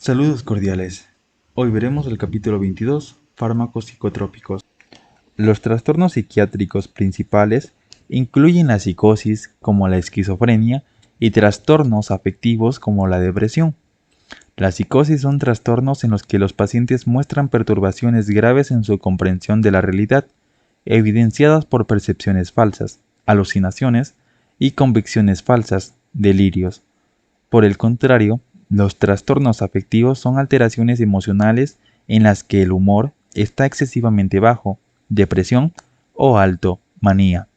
Saludos cordiales. Hoy veremos el capítulo 22, fármacos psicotrópicos. Los trastornos psiquiátricos principales incluyen la psicosis, como la esquizofrenia, y trastornos afectivos como la depresión. La psicosis son trastornos en los que los pacientes muestran perturbaciones graves en su comprensión de la realidad, evidenciadas por percepciones falsas, alucinaciones y convicciones falsas, delirios. Por el contrario, los trastornos afectivos son alteraciones emocionales en las que el humor está excesivamente bajo, depresión o alto, manía.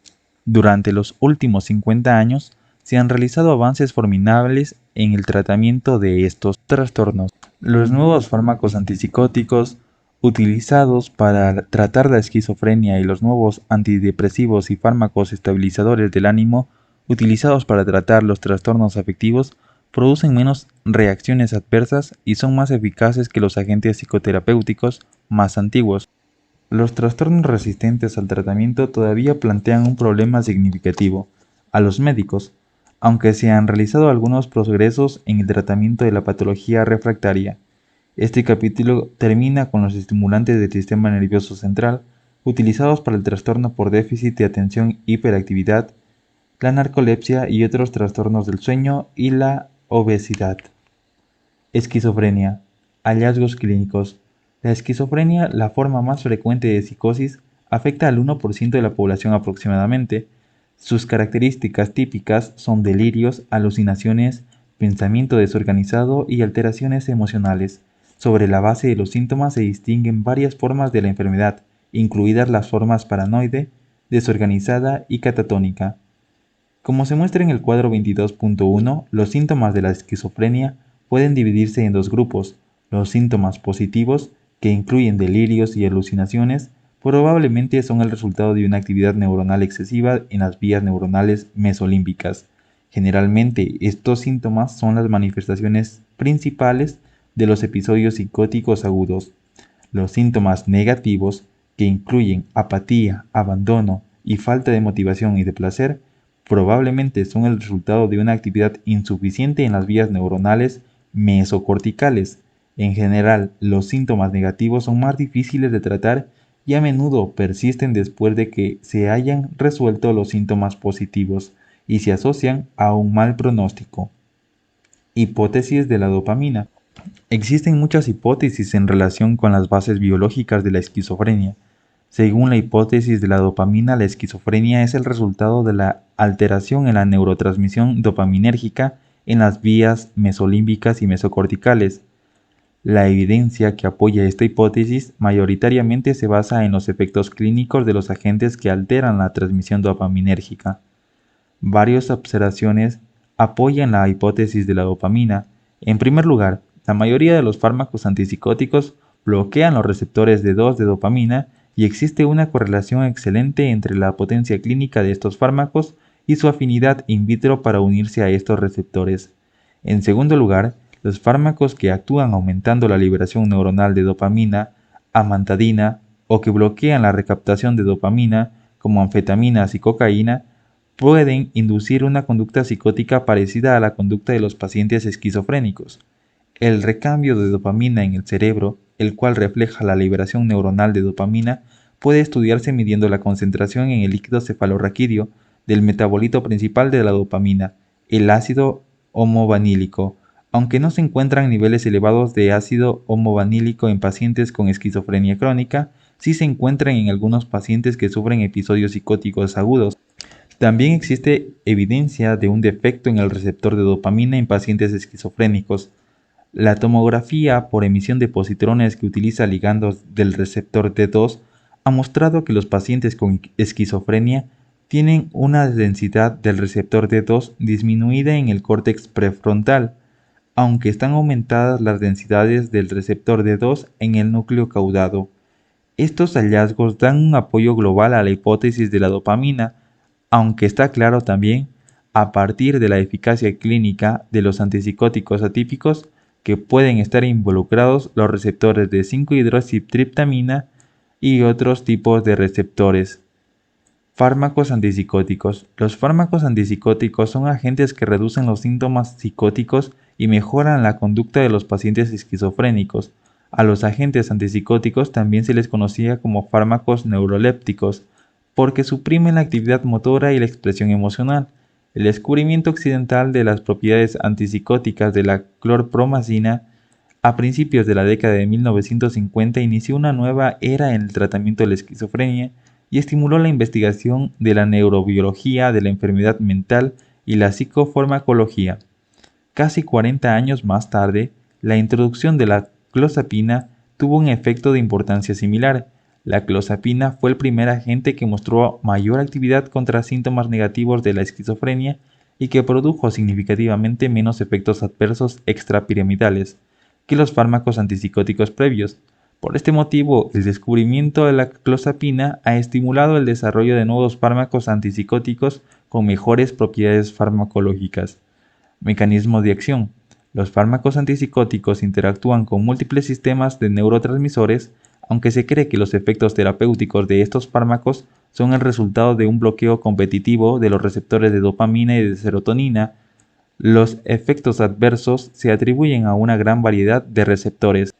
Durante los últimos 50 años se han realizado avances formidables en el tratamiento de estos trastornos. Los nuevos fármacos antipsicóticos utilizados para tratar la esquizofrenia y los nuevos antidepresivos y fármacos estabilizadores del ánimo utilizados para tratar los trastornos afectivos producen menos reacciones adversas y son más eficaces que los agentes psicoterapéuticos más antiguos. Los trastornos resistentes al tratamiento todavía plantean un problema significativo a los médicos, aunque se han realizado algunos progresos en el tratamiento de la patología refractaria. Este capítulo termina con los estimulantes del sistema nervioso central utilizados para el trastorno por déficit de atención hiperactividad, la narcolepsia y otros trastornos del sueño y la obesidad. Esquizofrenia. Hallazgos clínicos. La esquizofrenia, la forma más frecuente de psicosis, afecta al 1% de la población aproximadamente. Sus características típicas son delirios, alucinaciones, pensamiento desorganizado y alteraciones emocionales. Sobre la base de los síntomas se distinguen varias formas de la enfermedad, incluidas las formas paranoide, desorganizada y catatónica. Como se muestra en el cuadro 22.1, los síntomas de la esquizofrenia pueden dividirse en dos grupos: los síntomas positivos, que incluyen delirios y alucinaciones, probablemente son el resultado de una actividad neuronal excesiva en las vías neuronales mesolímbicas. Generalmente, estos síntomas son las manifestaciones principales de los episodios psicóticos agudos. Los síntomas negativos, que incluyen apatía, abandono y falta de motivación y de placer, probablemente son el resultado de una actividad insuficiente en las vías neuronales mesocorticales. En general, los síntomas negativos son más difíciles de tratar y a menudo persisten después de que se hayan resuelto los síntomas positivos y se asocian a un mal pronóstico. Hipótesis de la dopamina. Existen muchas hipótesis en relación con las bases biológicas de la esquizofrenia. Según la hipótesis de la dopamina, la esquizofrenia es el resultado de la alteración en la neurotransmisión dopaminérgica en las vías mesolímbicas y mesocorticales. La evidencia que apoya esta hipótesis mayoritariamente se basa en los efectos clínicos de los agentes que alteran la transmisión dopaminérgica. Varias observaciones apoyan la hipótesis de la dopamina. En primer lugar, la mayoría de los fármacos antipsicóticos bloquean los receptores D2 de dopamina y existe una correlación excelente entre la potencia clínica de estos fármacos y su afinidad in vitro para unirse a estos receptores. En segundo lugar, los fármacos que actúan aumentando la liberación neuronal de dopamina, amantadina, o que bloquean la recaptación de dopamina, como anfetaminas y cocaína, pueden inducir una conducta psicótica parecida a la conducta de los pacientes esquizofrénicos. El recambio de dopamina en el cerebro, el cual refleja la liberación neuronal de dopamina, puede estudiarse midiendo la concentración en el líquido cefalorraquídeo del metabolito principal de la dopamina, el ácido homovanílico. Aunque no se encuentran niveles elevados de ácido homovanílico en pacientes con esquizofrenia crónica, sí se encuentran en algunos pacientes que sufren episodios psicóticos agudos. También existe evidencia de un defecto en el receptor de dopamina en pacientes esquizofrénicos. La tomografía por emisión de positrones que utiliza ligandos del receptor D2 ha mostrado que los pacientes con esquizofrenia tienen una densidad del receptor D2 disminuida en el córtex prefrontal, aunque están aumentadas las densidades del receptor D2 en el núcleo caudado. Estos hallazgos dan un apoyo global a la hipótesis de la dopamina, aunque está claro también, a partir de la eficacia clínica de los antipsicóticos atípicos, que pueden estar involucrados los receptores de 5-hidroxitriptamina y otros tipos de receptores. Fármacos antipsicóticos. Los fármacos antipsicóticos son agentes que reducen los síntomas psicóticos y mejoran la conducta de los pacientes esquizofrénicos. A los agentes antipsicóticos también se les conocía como fármacos neurolépticos, porque suprimen la actividad motora y la expresión emocional. El descubrimiento occidental de las propiedades antipsicóticas de la clorpromazina a principios de la década de 1950 inició una nueva era en el tratamiento de la esquizofrenia y estimuló la investigación de la neurobiología de la enfermedad mental y la psicofarmacología. Casi 40 años más tarde, la introducción de la clozapina tuvo un efecto de importancia similar. La clozapina fue el primer agente que mostró mayor actividad contra síntomas negativos de la esquizofrenia y que produjo significativamente menos efectos adversos extrapiramidales que los fármacos antipsicóticos previos. Por este motivo, el descubrimiento de la clozapina ha estimulado el desarrollo de nuevos fármacos antipsicóticos con mejores propiedades farmacológicas. Mecanismo de acción. Los fármacos antipsicóticos interactúan con múltiples sistemas de neurotransmisores, aunque se cree que los efectos terapéuticos de estos fármacos son el resultado de un bloqueo competitivo de los receptores de dopamina y de serotonina. Los efectos adversos se atribuyen a una gran variedad de receptores.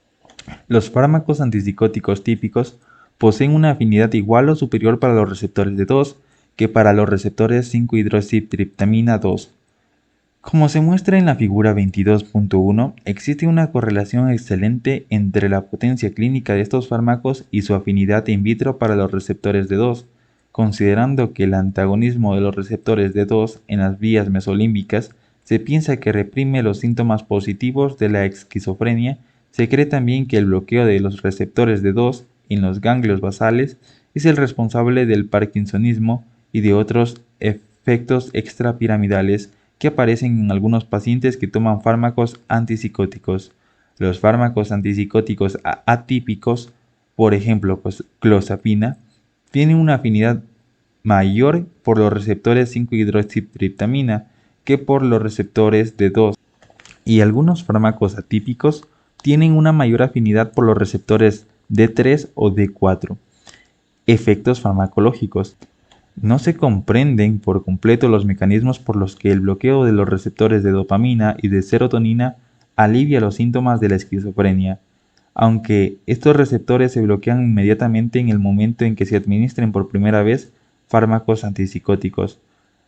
Los fármacos antipsicóticos típicos poseen una afinidad igual o superior para los receptores de 2 que para los receptores 5-hidroxitriptamina 2. Como se muestra en la figura 22.1, existe una correlación excelente entre la potencia clínica de estos fármacos y su afinidad in vitro para los receptores de 2, considerando que el antagonismo de los receptores de 2 en las vías mesolímbicas se piensa que reprime los síntomas positivos de la esquizofrenia. Se cree también que el bloqueo de los receptores de 2 en los ganglios basales es el responsable del parkinsonismo y de otros efectos extrapiramidales que aparecen en algunos pacientes que toman fármacos antipsicóticos. Los fármacos antipsicóticos atípicos, por ejemplo, clozapina, tienen una afinidad mayor por los receptores 5-hidroxitriptamina que por los receptores de 2, y algunos fármacos atípicos tienen una mayor afinidad por los receptores D3 o D4. Efectos farmacológicos. No se comprenden por completo los mecanismos por los que el bloqueo de los receptores de dopamina y de serotonina alivia los síntomas de la esquizofrenia, aunque estos receptores se bloquean inmediatamente en el momento en que se administren por primera vez fármacos antipsicóticos.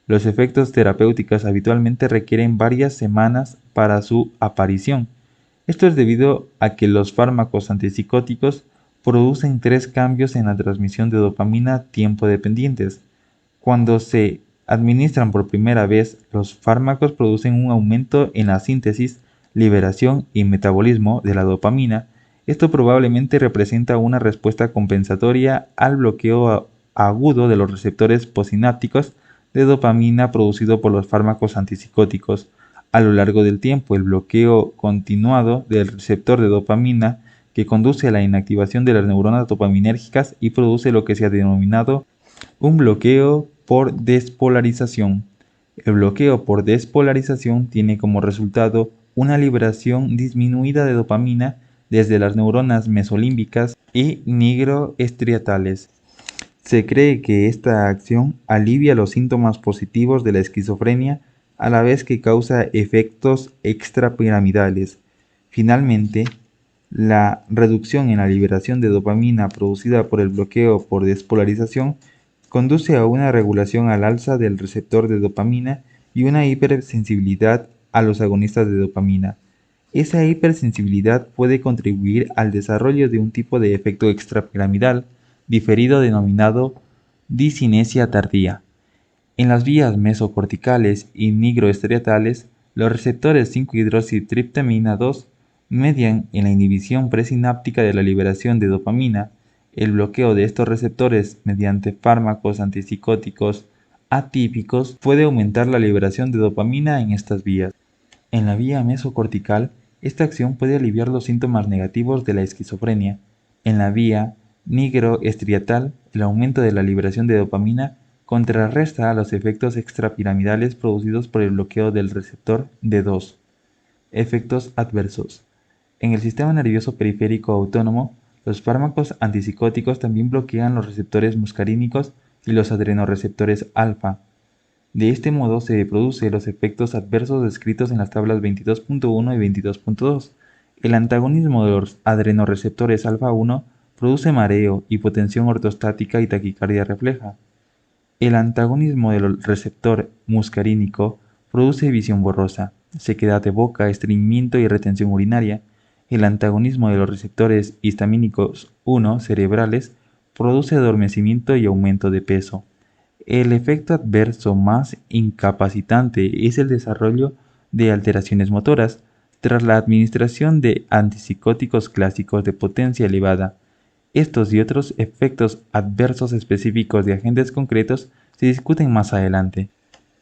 Los efectos terapéuticos habitualmente requieren varias semanas para su aparición. Esto es debido a que los fármacos antipsicóticos producen 3 cambios en la transmisión de dopamina tiempo dependientes. Cuando se administran por primera vez, los fármacos producen un aumento en la síntesis, liberación y metabolismo de la dopamina. Esto probablemente representa una respuesta compensatoria al bloqueo agudo de los receptores postsinápticos de dopamina producido por los fármacos antipsicóticos. A lo largo del tiempo, el bloqueo continuado del receptor de dopamina que conduce a la inactivación de las neuronas dopaminérgicas y produce lo que se ha denominado un bloqueo por despolarización. El bloqueo por despolarización tiene como resultado una liberación disminuida de dopamina desde las neuronas mesolímbicas y nigroestriatales. Se cree que esta acción alivia los síntomas positivos de la esquizofrenia a la vez que causa efectos extrapiramidales. Finalmente, la reducción en la liberación de dopamina producida por el bloqueo por despolarización conduce a una regulación al alza del receptor de dopamina y una hipersensibilidad a los agonistas de dopamina. Esa hipersensibilidad puede contribuir al desarrollo de un tipo de efecto extrapiramidal diferido denominado discinesia tardía. En las vías mesocorticales y nigroestriatales, los receptores 5-hidroxitriptamina 2 median en la inhibición presináptica de la liberación de dopamina. El bloqueo de estos receptores mediante fármacos antipsicóticos atípicos puede aumentar la liberación de dopamina en estas vías. En la vía mesocortical, esta acción puede aliviar los síntomas negativos de la esquizofrenia. En la vía nigroestriatal, el aumento de la liberación de dopamina contrarresta los efectos extrapiramidales producidos por el bloqueo del receptor D2. Efectos adversos. En el sistema nervioso periférico autónomo, los fármacos antipsicóticos también bloquean los receptores muscarínicos y los adrenoreceptores alfa. De este modo se producen los efectos adversos descritos en las tablas 22.1 y 22.2. El antagonismo de los adrenoreceptores alfa 1 produce mareo, hipotensión ortostática y taquicardia refleja. El antagonismo del receptor muscarínico produce visión borrosa, sequedad de boca, estreñimiento y retención urinaria. El antagonismo de los receptores histamínicos 1 cerebrales produce adormecimiento y aumento de peso. El efecto adverso más incapacitante es el desarrollo de alteraciones motoras tras la administración de antipsicóticos clásicos de potencia elevada. Estos y otros efectos adversos específicos de agentes concretos se discuten más adelante.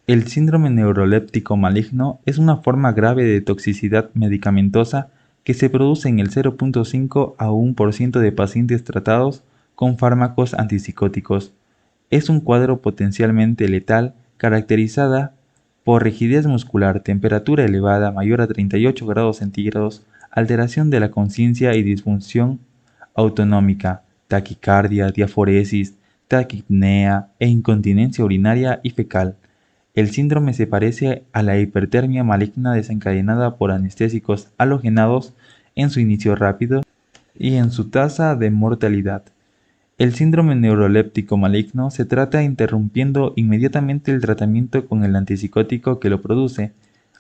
El síndrome neuroléptico maligno es una forma grave de toxicidad medicamentosa que se produce en el 0.5 a 1% de pacientes tratados con fármacos antipsicóticos. Es un cuadro potencialmente letal caracterizada por rigidez muscular, temperatura elevada mayor a 38 grados centígrados, alteración de la conciencia y disfunción autonómica, taquicardia, diaforesis, taquipnea e incontinencia urinaria y fecal. El síndrome se parece a la hipertermia maligna desencadenada por anestésicos halogenados en su inicio rápido y en su tasa de mortalidad. El síndrome neuroléptico maligno se trata interrumpiendo inmediatamente el tratamiento con el antipsicótico que lo produce,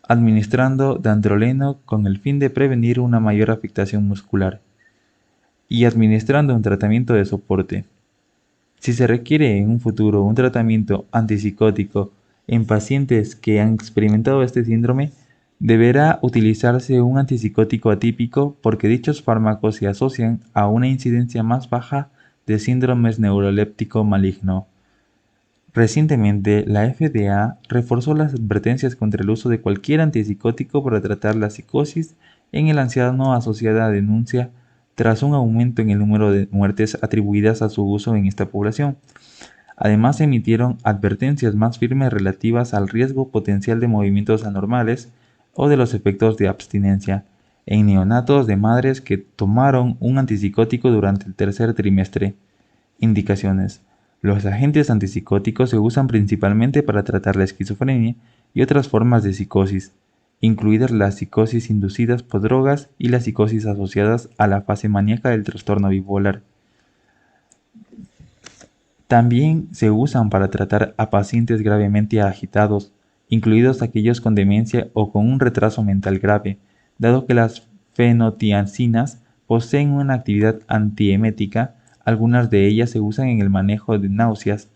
administrando dandroleno con el fin de prevenir una mayor afectación muscular, y administrando un tratamiento de soporte. Si se requiere en un futuro un tratamiento antipsicótico en pacientes que han experimentado este síndrome, deberá utilizarse un antipsicótico atípico porque dichos fármacos se asocian a una incidencia más baja de síndromes neuroléptico maligno. Recientemente, la FDA reforzó las advertencias contra el uso de cualquier antipsicótico para tratar la psicosis en el anciano asociada a denuncia tras un aumento en el número de muertes atribuidas a su uso en esta población. Además, se emitieron advertencias más firmes relativas al riesgo potencial de movimientos anormales o de los efectos de abstinencia en neonatos de madres que tomaron un antipsicótico durante el tercer trimestre. Indicaciones. Los agentes antipsicóticos se usan principalmente para tratar la esquizofrenia y otras formas de psicosis, incluidas las psicosis inducidas por drogas y las psicosis asociadas a la fase maníaca del trastorno bipolar. También se usan para tratar a pacientes gravemente agitados, incluidos aquellos con demencia o con un retraso mental grave, dado que las fenotiazinas poseen una actividad antiemética. Algunas de ellas se usan en el manejo de náuseas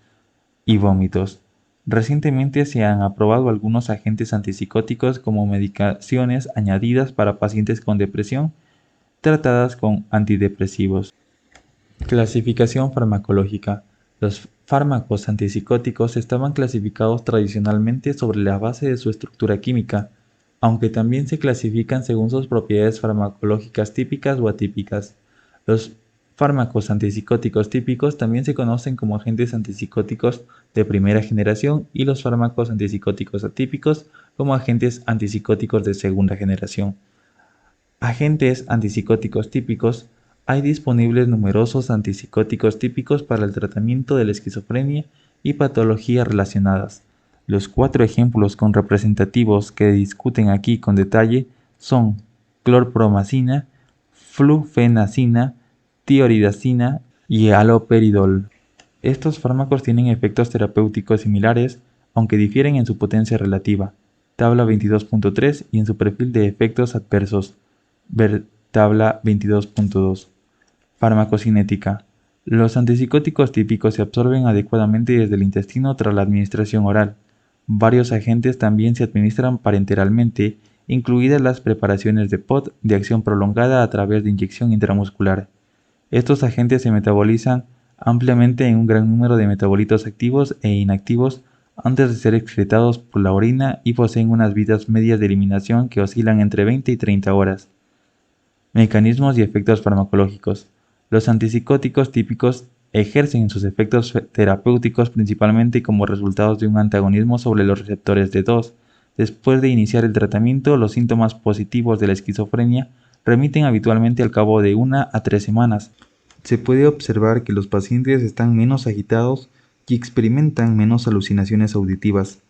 y vómitos. Recientemente se han aprobado algunos agentes antipsicóticos como medicaciones añadidas para pacientes con depresión tratadas con antidepresivos. Clasificación farmacológica. Los fármacos antipsicóticos estaban clasificados tradicionalmente sobre la base de su estructura química, aunque también se clasifican según sus propiedades farmacológicas típicas o atípicas. Los fármacos antipsicóticos típicos también se conocen como agentes antipsicóticos de primera generación y los fármacos antipsicóticos atípicos como agentes antipsicóticos de segunda generación. Agentes antipsicóticos típicos. Hay disponibles numerosos antipsicóticos típicos para el tratamiento de la esquizofrenia y patologías relacionadas. Los 4 ejemplos con representativos que discuten aquí con detalle son clorpromazina, flufenacina, tioridazina y haloperidol. Estos fármacos tienen efectos terapéuticos similares, aunque difieren en su potencia relativa. Tabla 22.3 y en su perfil de efectos adversos. Ver tabla 22.2. Farmacocinética. Los antipsicóticos típicos se absorben adecuadamente desde el intestino tras la administración oral. Varios agentes también se administran parenteralmente, incluidas las preparaciones de POT de acción prolongada a través de inyección intramuscular. Estos agentes se metabolizan ampliamente en un gran número de metabolitos activos e inactivos antes de ser excretados por la orina y poseen unas vidas medias de eliminación que oscilan entre 20 y 30 horas. Mecanismos y efectos farmacológicos. Los antipsicóticos típicos ejercen sus efectos terapéuticos principalmente como resultados de un antagonismo sobre los receptores D2. Después de iniciar el tratamiento, los síntomas positivos de la esquizofrenia remiten habitualmente al cabo de 1 a 3 semanas. Se puede observar que los pacientes están menos agitados y experimentan menos alucinaciones auditivas.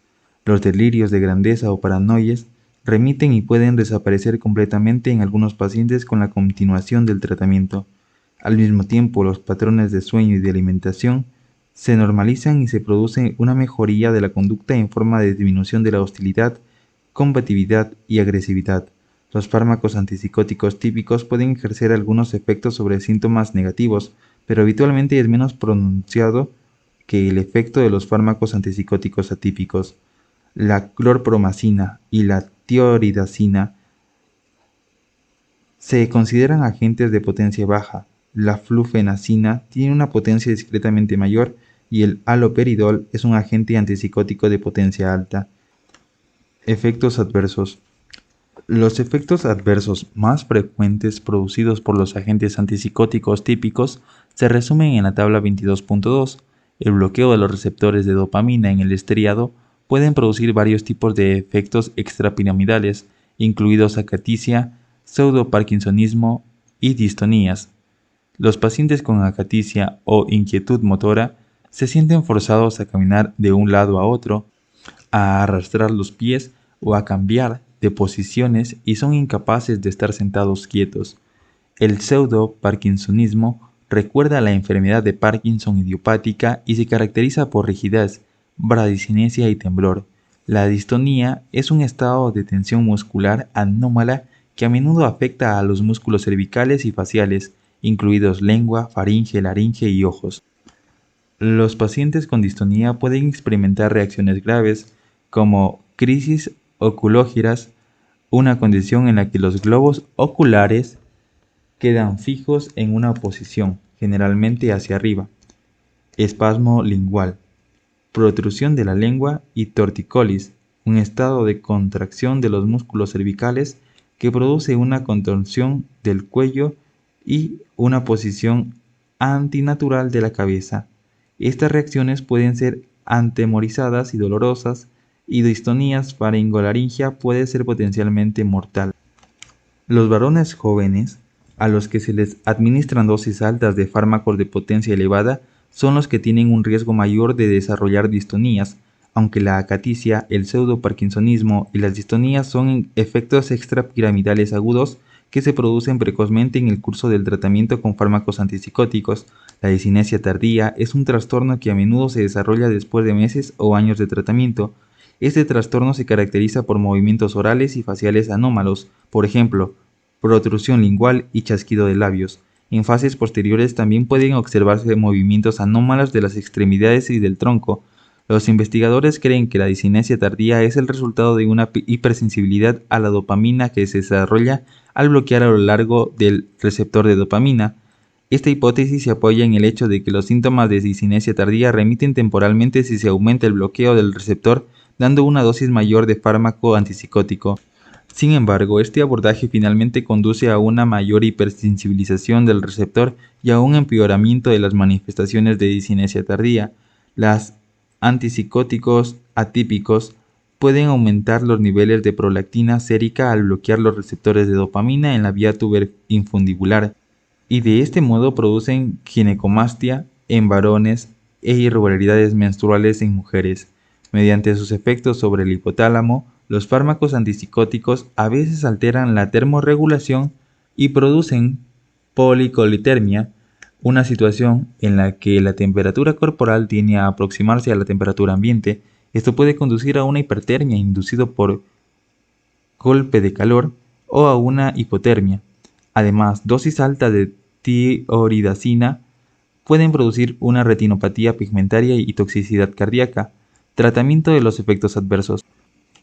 Los delirios de grandeza o paranoias remiten y pueden desaparecer completamente en algunos pacientes con la continuación del tratamiento. Al mismo tiempo, los patrones de sueño y de alimentación se normalizan y se produce una mejoría de la conducta en forma de disminución de la hostilidad, combatividad y agresividad. Los fármacos antipsicóticos típicos pueden ejercer algunos efectos sobre síntomas negativos, pero habitualmente es menos pronunciado que el efecto de los fármacos antipsicóticos atípicos. La clorpromazina y la tioridazina se consideran agentes de potencia baja. La flufenacina tiene una potencia discretamente mayor y el haloperidol es un agente antipsicótico de potencia alta. Efectos adversos. Los efectos adversos más frecuentes producidos por los agentes antipsicóticos típicos se resumen en la tabla 22.2. El bloqueo de los receptores de dopamina en el estriado pueden producir varios tipos de efectos extrapiramidales, incluidos acaticia, pseudoparkinsonismo y distonías. Los pacientes con acaticia o inquietud motora se sienten forzados a caminar de un lado a otro, a arrastrar los pies o a cambiar de posiciones y son incapaces de estar sentados quietos. El pseudo-parkinsonismo recuerda a la enfermedad de Parkinson idiopática y se caracteriza por rigidez, bradicinesia y temblor. La distonía es un estado de tensión muscular anómala que a menudo afecta a los músculos cervicales y faciales, incluidos lengua, faringe, laringe y ojos. Los pacientes con distonía pueden experimentar reacciones graves como crisis oculógeras, una condición en la que los globos oculares quedan fijos en una posición, generalmente hacia arriba, espasmo lingual, protrusión de la lengua y torticolis, un estado de contracción de los músculos cervicales que produce una contorsión del cuello y una posición antinatural de la cabeza. Estas reacciones pueden ser antemorizadas y dolorosas, y distonías faringolaringia puede ser potencialmente mortal. Los varones jóvenes, a los que se les administran dosis altas de fármacos de potencia elevada, son los que tienen un riesgo mayor de desarrollar distonías, aunque la acaticia, el pseudoparkinsonismo y las distonías son efectos extrapiramidales agudos que se producen precozmente en el curso del tratamiento con fármacos antipsicóticos. La disinesia tardía es un trastorno que a menudo se desarrolla después de meses o años de tratamiento. Este trastorno se caracteriza por movimientos orales y faciales anómalos, por ejemplo, protrusión lingual y chasquido de labios. En fases posteriores también pueden observarse movimientos anómalos de las extremidades y del tronco. Los investigadores creen que la disinesia tardía es el resultado de una hipersensibilidad a la dopamina que se desarrolla al bloquear a lo largo del receptor de dopamina. Esta hipótesis se apoya en el hecho de que los síntomas de disinesia tardía remiten temporalmente si se aumenta el bloqueo del receptor dando una dosis mayor de fármaco antipsicótico. Sin embargo, este abordaje finalmente conduce a una mayor hipersensibilización del receptor y a un empeoramiento de las manifestaciones de disinesia tardía. Los antipsicóticos atípicos pueden aumentar los niveles de prolactina sérica al bloquear los receptores de dopamina en la vía tuberinfundibular, y de este modo producen ginecomastia en varones e irregularidades menstruales en mujeres. Mediante sus efectos sobre el hipotálamo, los fármacos antipsicóticos a veces alteran la termorregulación y producen policolitermia, una situación en la que la temperatura corporal tiende a aproximarse a la temperatura ambiente. Esto puede conducir a una hipertermia inducido por golpe de calor o a una hipotermia. Además, dosis altas de tioridazina pueden producir una retinopatía pigmentaria y toxicidad cardíaca. Tratamiento de los efectos adversos.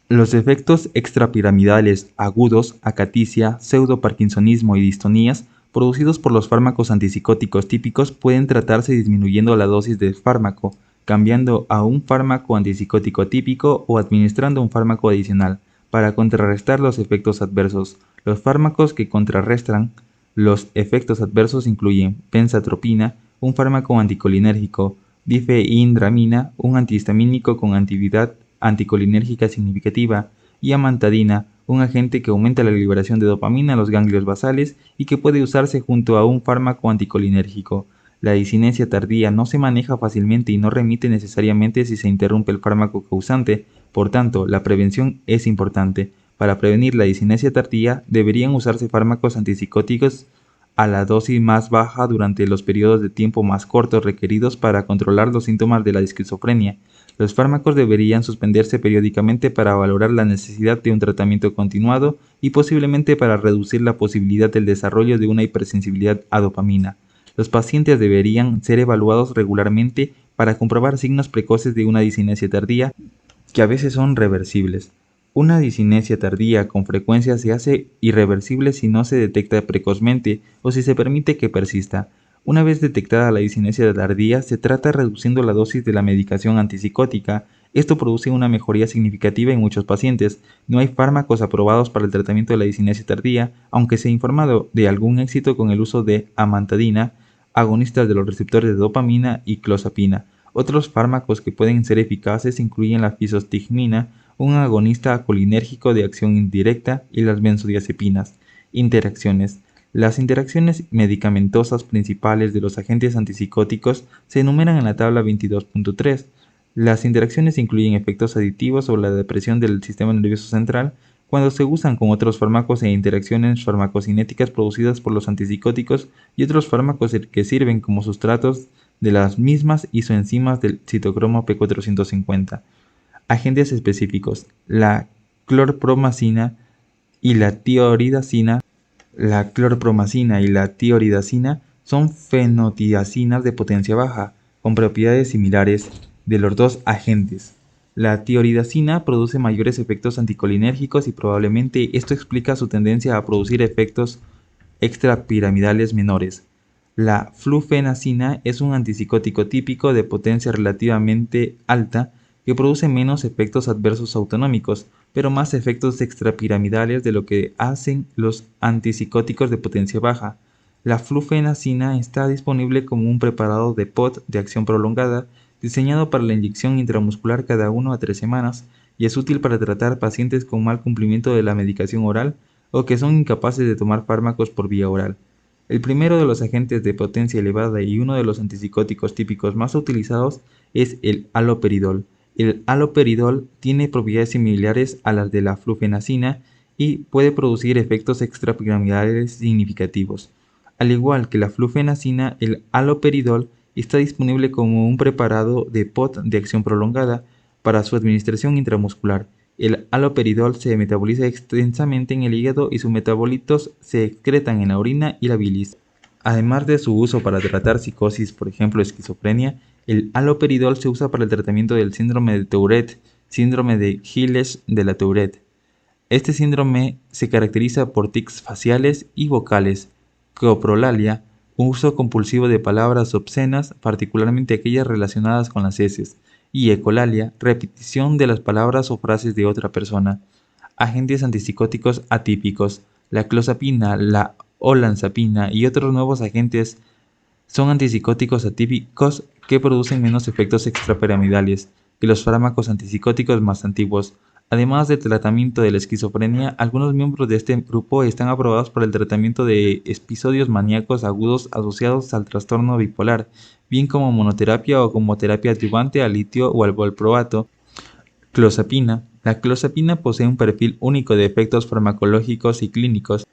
Los efectos extrapiramidales agudos, acaticia, pseudoparkinsonismo y distonías producidos por los fármacos antipsicóticos típicos pueden tratarse disminuyendo la dosis del fármaco, cambiando a un fármaco antipsicótico típico o administrando un fármaco adicional para contrarrestar los efectos adversos. Los fármacos que contrarrestan los efectos adversos incluyen benzatropina, un fármaco anticolinérgico, difeindramina, un antihistamínico con actividad anticolinérgica significativa, y amantadina, un agente que aumenta la liberación de dopamina en los ganglios basales y que puede usarse junto a un fármaco anticolinérgico. La disinesia tardía no se maneja fácilmente y no remite necesariamente si se interrumpe el fármaco causante, Por tanto, la prevención es importante. Para prevenir la discinesia tardía, deberían usarse fármacos antipsicóticos a la dosis más baja durante los periodos de tiempo más cortos requeridos para controlar los síntomas de la esquizofrenia. Los fármacos deberían suspenderse periódicamente para valorar la necesidad de un tratamiento continuado y posiblemente para reducir la posibilidad del desarrollo de una hipersensibilidad a dopamina. Los pacientes deberían ser evaluados regularmente para comprobar signos precoces de una discinesia tardía que a veces son reversibles. Una discinesia tardía con frecuencia se hace irreversible si no se detecta precozmente o si se permite que persista. Una vez detectada la discinesia tardía, se trata reduciendo la dosis de la medicación antipsicótica. Esto produce una mejoría significativa en muchos pacientes. No hay fármacos aprobados para el tratamiento de la discinesia tardía, aunque se ha informado de algún éxito con el uso de amantadina, agonistas de los receptores de dopamina y clozapina. Otros fármacos que pueden ser eficaces incluyen la fisostigmina, un agonista colinérgico de acción indirecta, y las benzodiazepinas. Interacciones. Las interacciones medicamentosas principales de los agentes antipsicóticos se enumeran en la tabla 22.3. Las interacciones incluyen efectos aditivos sobre la depresión del sistema nervioso central cuando se usan con otros fármacos e interacciones farmacocinéticas producidas por los antipsicóticos y otros fármacos que sirven como sustratos de las mismas isoenzimas del citocromo P450. Agentes específicos. La clorpromazina y la tioridazina. La clorpromazina y la tioridazina son fenotiazinas de potencia baja, con propiedades similares de los dos agentes. La tioridazina produce mayores efectos anticolinérgicos y probablemente esto explica su tendencia a producir efectos extrapiramidales menores. La flufenacina es un antipsicótico típico de potencia relativamente alta que produce menos efectos adversos autonómicos, pero más efectos extrapiramidales de lo que hacen los antipsicóticos de potencia baja. La flufenacina está disponible como un preparado de POT de acción prolongada, diseñado para la inyección intramuscular cada 1 a 3 semanas, y es útil para tratar pacientes con mal cumplimiento de la medicación oral o que son incapaces de tomar fármacos por vía oral. El primero de los agentes de potencia elevada y uno de los antipsicóticos típicos más utilizados es el haloperidol. El haloperidol tiene propiedades similares a las de la flufenacina y puede producir efectos extrapiramidales significativos. Al igual que la flufenacina, el haloperidol está disponible como un preparado de POT de acción prolongada para su administración intramuscular. El haloperidol se metaboliza extensamente en el hígado y sus metabolitos se excretan en la orina y la bilis. Además de su uso para tratar psicosis, por ejemplo esquizofrenia, el haloperidol se usa para el tratamiento del síndrome de Tourette, síndrome de Gilles de la Tourette. Este síndrome se caracteriza por tics faciales y vocales, coprolalia, uso compulsivo de palabras obscenas, particularmente aquellas relacionadas con las heces, y ecolalia, repetición de las palabras o frases de otra persona. Agentes antipsicóticos atípicos. La clozapina, la olanzapina y otros nuevos agentes son antipsicóticos atípicos que producen menos efectos extrapiramidales que los fármacos antipsicóticos más antiguos. Además del tratamiento de la esquizofrenia, algunos miembros de este grupo están aprobados para el tratamiento de episodios maníacos agudos asociados al trastorno bipolar, bien como monoterapia o como terapia adyuvante al litio o al valproato. Clozapina. La clozapina posee un perfil único de efectos farmacológicos y clínicos.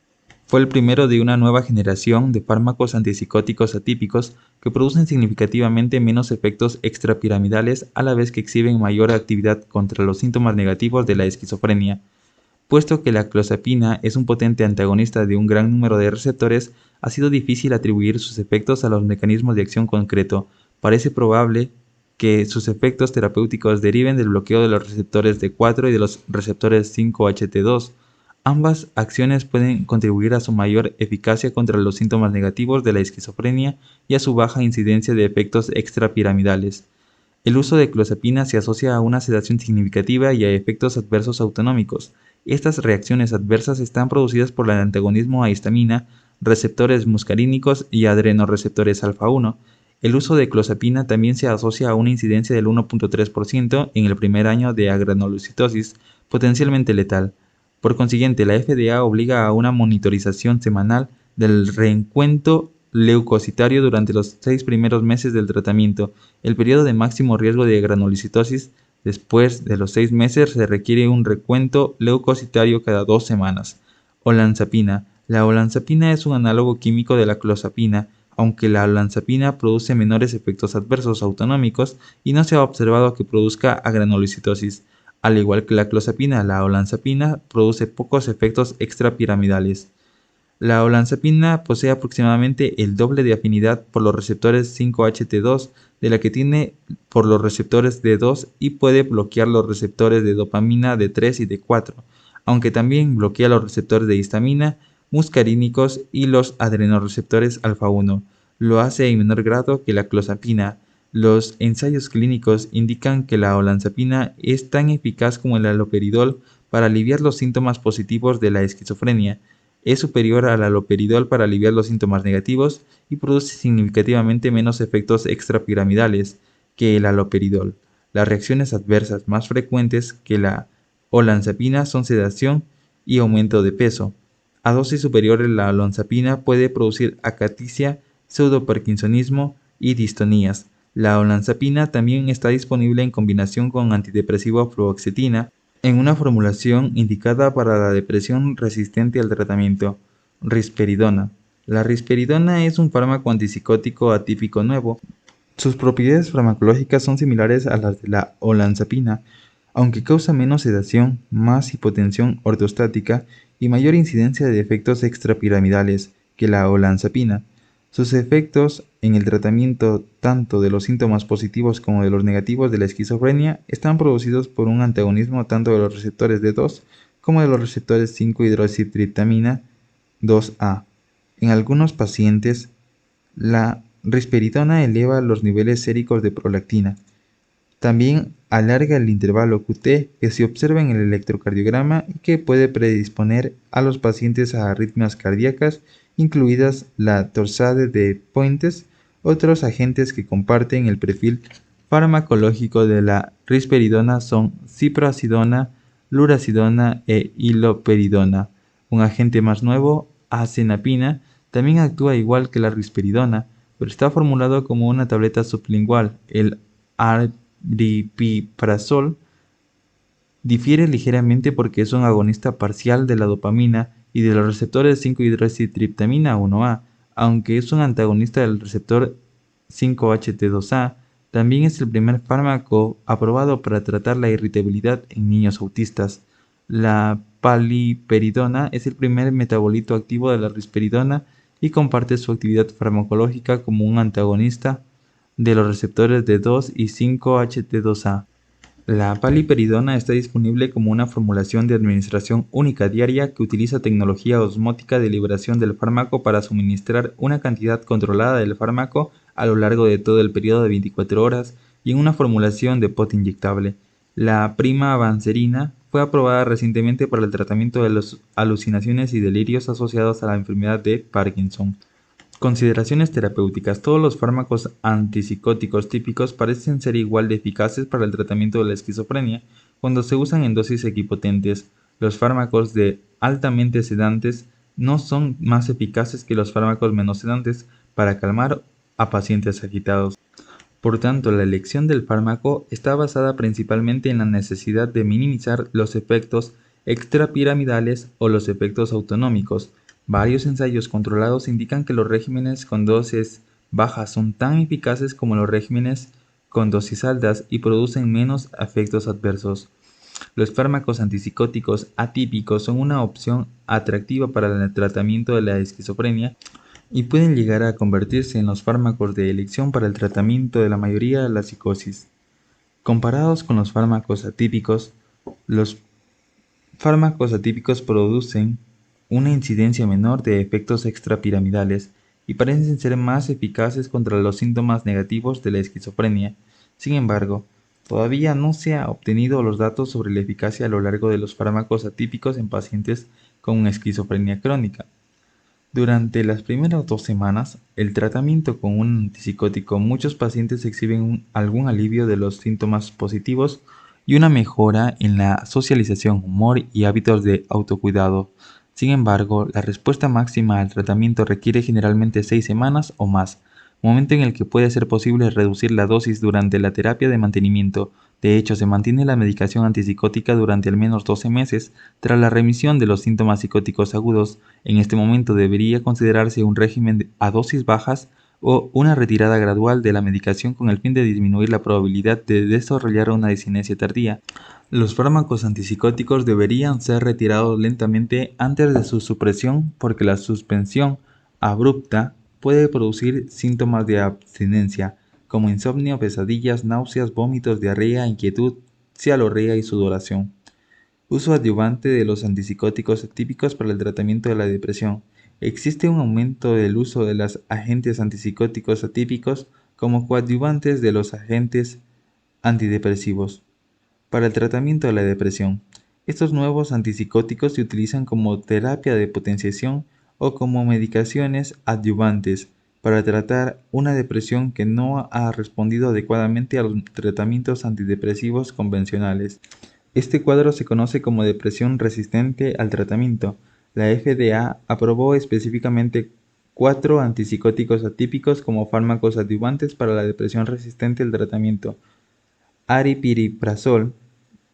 Fue el primero de una nueva generación de fármacos antipsicóticos atípicos que producen significativamente menos efectos extrapiramidales a la vez que exhiben mayor actividad contra los síntomas negativos de la esquizofrenia. Puesto que la clozapina es un potente antagonista de un gran número de receptores, ha sido difícil atribuir sus efectos a los mecanismos de acción concreto. Parece probable que sus efectos terapéuticos deriven del bloqueo de los receptores D4 y de los receptores 5-HT2. Ambas acciones pueden contribuir a su mayor eficacia contra los síntomas negativos de la esquizofrenia y a su baja incidencia de efectos extrapiramidales. El uso de clozapina se asocia a una sedación significativa y a efectos adversos autonómicos. Estas reacciones adversas están producidas por el antagonismo a histamina, receptores muscarínicos y adrenoreceptores alfa-1. El uso de clozapina también se asocia a una incidencia del 1.3% en el primer año de agranulocitosis, potencialmente letal. Por consiguiente, la FDA obliga a una monitorización semanal del reencuentro leucocitario durante los 6 primeros meses del tratamiento. El periodo de máximo riesgo de granulocitosis Después de los 6 meses se requiere un recuento leucocitario cada 2 semanas. Olanzapina. La olanzapina es un análogo químico de la clozapina, aunque la olanzapina produce menores efectos adversos autonómicos y no se ha observado que produzca agranulocitosis. Al igual que la clozapina, la olanzapina produce pocos efectos extrapiramidales. La olanzapina posee aproximadamente el doble de afinidad por los receptores 5-HT2 de la que tiene por los receptores D2 y puede bloquear los receptores de dopamina D3 y D4, aunque también bloquea los receptores de histamina, muscarínicos y los adrenoreceptores alfa-1. Lo hace en menor grado que la clozapina. Los ensayos clínicos indican que la olanzapina es tan eficaz como el haloperidol para aliviar los síntomas positivos de la esquizofrenia. Es superior al haloperidol para aliviar los síntomas negativos y produce significativamente menos efectos extrapiramidales que el haloperidol. Las reacciones adversas más frecuentes que la olanzapina son sedación y aumento de peso. A dosis superiores la olanzapina puede producir acaticia, pseudoparkinsonismo y distonías. La olanzapina también está disponible en combinación con antidepresivo fluoxetina en una formulación indicada para la depresión resistente al tratamiento. Risperidona. La risperidona es un fármaco antipsicótico atípico nuevo. Sus propiedades farmacológicas son similares a las de la olanzapina, aunque causa menos sedación, más hipotensión ortostática y mayor incidencia de efectos extrapiramidales que la olanzapina. Sus efectos en el tratamiento tanto de los síntomas positivos como de los negativos de la esquizofrenia están producidos por un antagonismo tanto de los receptores D2 como de los receptores 5-hidroxitriptamina 2A. En algunos pacientes, la risperidona eleva los niveles séricos de prolactina. También alarga el intervalo QT que se observa en el electrocardiograma y que puede predisponer a los pacientes a arritmias cardíacas, incluidas la torsade de Pointes. Otros agentes que comparten el perfil farmacológico de la risperidona son ciproacidona, luracidona e iloperidona. Un agente más nuevo, acenapina, también actúa igual que la risperidona, pero está formulado como una tableta sublingual. El aripiprazol difiere ligeramente porque es un agonista parcial de la dopamina y de los receptores 5-hidroxitriptamina 1A, aunque es un antagonista del receptor 5-HT2A. También es el primer fármaco aprobado para tratar la irritabilidad en niños autistas. La paliperidona es el primer metabolito activo de la risperidona y comparte su actividad farmacológica como un antagonista de los receptores de 2 y 5-HT2A. La paliperidona está disponible como una formulación de administración única diaria que utiliza tecnología osmótica de liberación del fármaco para suministrar una cantidad controlada del fármaco a lo largo de todo el periodo de 24 horas y en una formulación de pot inyectable. La primavanserina fue aprobada recientemente para el tratamiento de las alucinaciones y delirios asociados a la enfermedad de Parkinson. Consideraciones terapéuticas. Todos los fármacos antipsicóticos típicos parecen ser igual de eficaces para el tratamiento de la esquizofrenia cuando se usan en dosis equipotentes. Los fármacos altamente sedantes no son más eficaces que los fármacos menos sedantes para calmar a pacientes agitados. Por tanto, la elección del fármaco está basada principalmente en la necesidad de minimizar los efectos extrapiramidales o los efectos autonómicos. Varios ensayos controlados indican que los regímenes con dosis bajas son tan eficaces como los regímenes con dosis altas y producen menos efectos adversos. Los fármacos antipsicóticos atípicos son una opción atractiva para el tratamiento de la esquizofrenia y pueden llegar a convertirse en los fármacos de elección para el tratamiento de la mayoría de la psicosis. Comparados con los fármacos atípicos producen una incidencia menor de efectos extrapiramidales y parecen ser más eficaces contra los síntomas negativos de la esquizofrenia. Sin embargo, todavía no se han obtenido los datos sobre la eficacia a lo largo de los fármacos atípicos en pacientes con esquizofrenia crónica. Durante las primeras 2 semanas, el tratamiento con un antipsicótico, muchos pacientes exhiben algún alivio de los síntomas positivos y una mejora en la socialización, humor y hábitos de autocuidado. Sin embargo, la respuesta máxima al tratamiento requiere generalmente 6 semanas o más, momento en el que puede ser posible reducir la dosis durante la terapia de mantenimiento De hecho, se mantiene la medicación antipsicótica durante al menos 12 meses tras la remisión de los síntomas psicóticos agudos. En este momento debería considerarse un régimen a dosis bajas o una retirada gradual de la medicación con el fin de disminuir la probabilidad de desarrollar una disinencia tardía. Los fármacos antipsicóticos deberían ser retirados lentamente antes de su supresión porque la suspensión abrupta puede producir síntomas de abstinencia, como insomnio, pesadillas, náuseas, vómitos, diarrea, inquietud, cialorrea y sudoración. Uso adyuvante de los antipsicóticos típicos para el tratamiento de la depresión. Existe un aumento del uso de los agentes antipsicóticos atípicos como coadyuvantes de los agentes antidepresivos. Para el tratamiento de la depresión, estos nuevos antipsicóticos se utilizan como terapia de potenciación o como medicaciones adyuvantes para tratar una depresión que no ha respondido adecuadamente a los tratamientos antidepresivos convencionales. Este cuadro se conoce como depresión resistente al tratamiento. La FDA aprobó específicamente 4 antipsicóticos atípicos como fármacos adyuvantes para la depresión resistente al tratamiento: aripiprazol,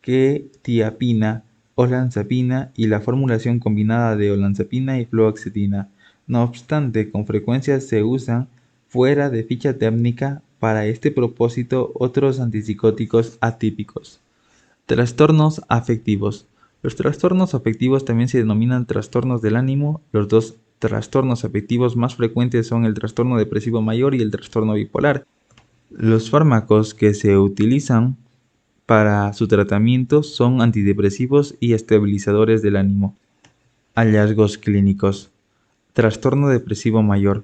quetiapina, olanzapina y la formulación combinada de olanzapina y fluoxetina. No obstante, con frecuencia se usan fuera de ficha técnica para este propósito otros antipsicóticos atípicos. Trastornos afectivos. Los trastornos afectivos también se denominan trastornos del ánimo. Los dos trastornos afectivos más frecuentes son el trastorno depresivo mayor y el trastorno bipolar. Los fármacos que se utilizan para su tratamiento son antidepresivos y estabilizadores del ánimo. Hallazgos clínicos. Trastorno depresivo mayor.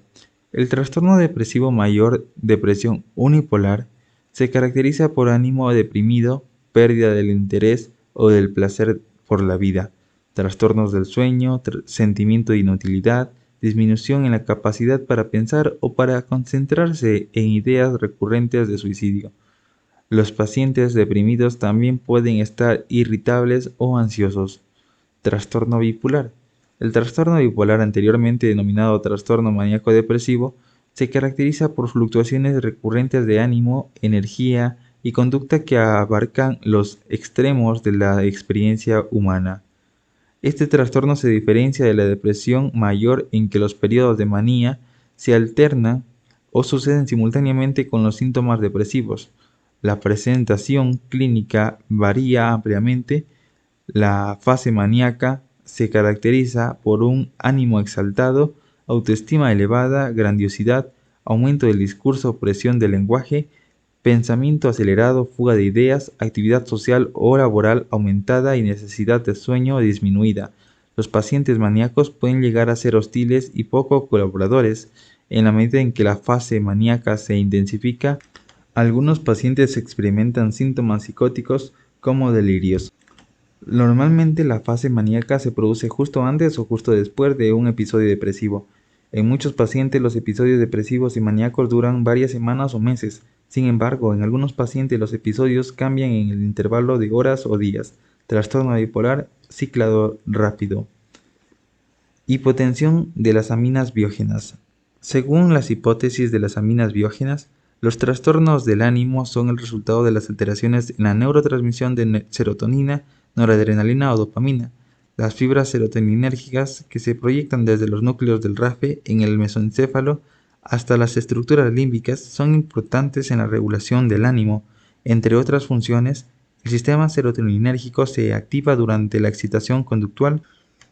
El trastorno depresivo mayor, depresión unipolar, se caracteriza por ánimo deprimido, pérdida del interés o del placer por la vida, trastornos del sueño, sentimiento de inutilidad, disminución en la capacidad para pensar o para concentrarse en ideas recurrentes de suicidio. Los pacientes deprimidos también pueden estar irritables o ansiosos. Trastorno bipolar. El trastorno bipolar, anteriormente denominado trastorno maníaco-depresivo, se caracteriza por fluctuaciones recurrentes de ánimo, energía y conducta que abarcan los extremos de la experiencia humana. Este trastorno se diferencia de la depresión mayor en que los periodos de manía se alternan o suceden simultáneamente con los síntomas depresivos. La presentación clínica varía ampliamente. La fase maníaca se caracteriza por un ánimo exaltado, autoestima elevada, grandiosidad, aumento del discurso, presión del lenguaje, pensamiento acelerado, fuga de ideas, actividad social o laboral aumentada y necesidad de sueño disminuida. Los pacientes maníacos pueden llegar a ser hostiles y poco colaboradores. En la medida en que la fase maníaca se intensifica, algunos pacientes experimentan síntomas psicóticos como delirios. Normalmente la fase maníaca se produce justo antes o justo después de un episodio depresivo. En muchos pacientes los episodios depresivos y maníacos duran varias semanas o meses. Sin embargo, en algunos pacientes los episodios cambian en el intervalo de horas o días. Trastorno bipolar ciclado rápido. Hipotensión de las aminas biógenas. Según las hipótesis de las aminas biógenas, los trastornos del ánimo son el resultado de las alteraciones en la neurotransmisión de serotonina, noradrenalina o dopamina. Las fibras serotoninérgicas que se proyectan desde los núcleos del RAFE en el mesoencéfalo hasta las estructuras límbicas son importantes en la regulación del ánimo. Entre otras funciones, el sistema serotoninérgico se activa durante la excitación conductual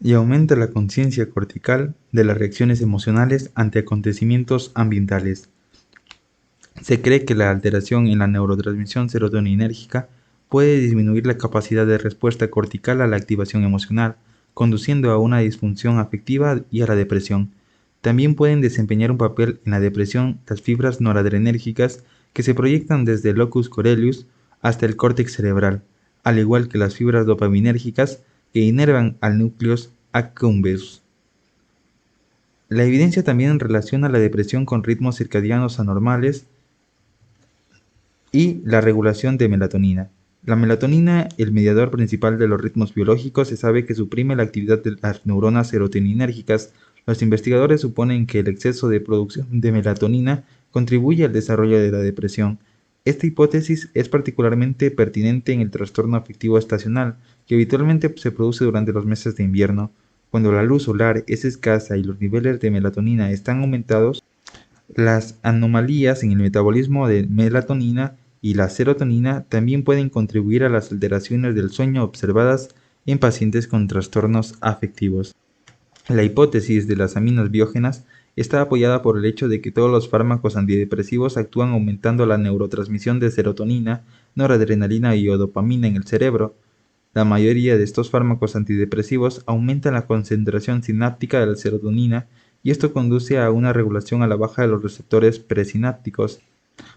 y aumenta la conciencia cortical de las reacciones emocionales ante acontecimientos ambientales. Se cree que la alteración en la neurotransmisión serotoninérgica puede disminuir la capacidad de respuesta cortical a la activación emocional, conduciendo a una disfunción afectiva y a la depresión. También pueden desempeñar un papel en la depresión las fibras noradrenérgicas que se proyectan desde el locus coeruleus hasta el córtex cerebral, al igual que las fibras dopaminérgicas que inervan al núcleus accumbens. La evidencia también relaciona la depresión con ritmos circadianos anormales y la regulación de melatonina. La melatonina, el mediador principal de los ritmos biológicos, se sabe que suprime la actividad de las neuronas serotoninérgicas. Los investigadores suponen que el exceso de producción de melatonina contribuye al desarrollo de la depresión. Esta hipótesis es particularmente pertinente en el trastorno afectivo estacional, que habitualmente se produce durante los meses de invierno. Cuando la luz solar es escasa y los niveles de melatonina están aumentados, las anomalías en el metabolismo de melatonina y la serotonina también pueden contribuir a las alteraciones del sueño observadas en pacientes con trastornos afectivos. La hipótesis de las aminas biógenas está apoyada por el hecho de que todos los fármacos antidepresivos actúan aumentando la neurotransmisión de serotonina, noradrenalina y dopamina en el cerebro. La mayoría de estos fármacos antidepresivos aumentan la concentración sináptica de la serotonina y esto conduce a una regulación a la baja de los receptores presinápticos.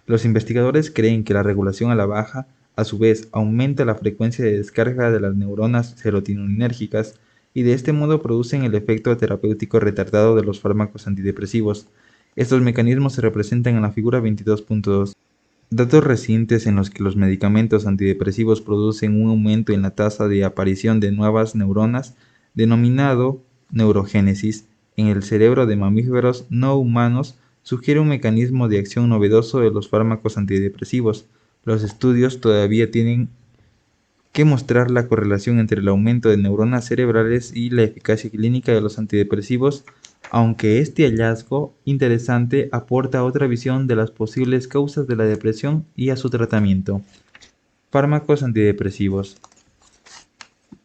Los investigadores creen que la regulación a la baja, a su vez, aumenta la frecuencia de descarga de las neuronas serotoninérgicas y de este modo producen el efecto terapéutico retardado de los fármacos antidepresivos. Estos mecanismos se representan en la figura 22.2. Datos recientes en los que los medicamentos antidepresivos producen un aumento en la tasa de aparición de nuevas neuronas, denominado neurogénesis, en el cerebro de mamíferos no humanos, sugiere un mecanismo de acción novedoso de los fármacos antidepresivos. Los estudios todavía tienen que mostrar la correlación entre el aumento de neuronas cerebrales y la eficacia clínica de los antidepresivos, aunque este hallazgo interesante aporta otra visión de las posibles causas de la depresión y a su tratamiento. Fármacos antidepresivos.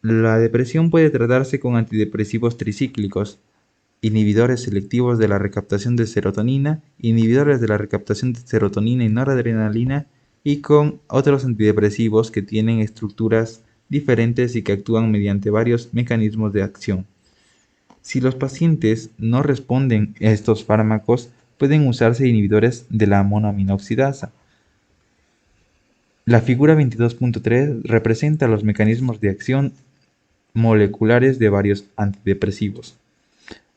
La depresión puede tratarse con antidepresivos tricíclicos, inhibidores selectivos de la recaptación de serotonina, inhibidores de la recaptación de serotonina y noradrenalina, y con otros antidepresivos que tienen estructuras diferentes y que actúan mediante varios mecanismos de acción. Si los pacientes no responden a estos fármacos, pueden usarse inhibidores de la monoaminoxidasa. La figura 22.3 representa los mecanismos de acción moleculares de varios antidepresivos.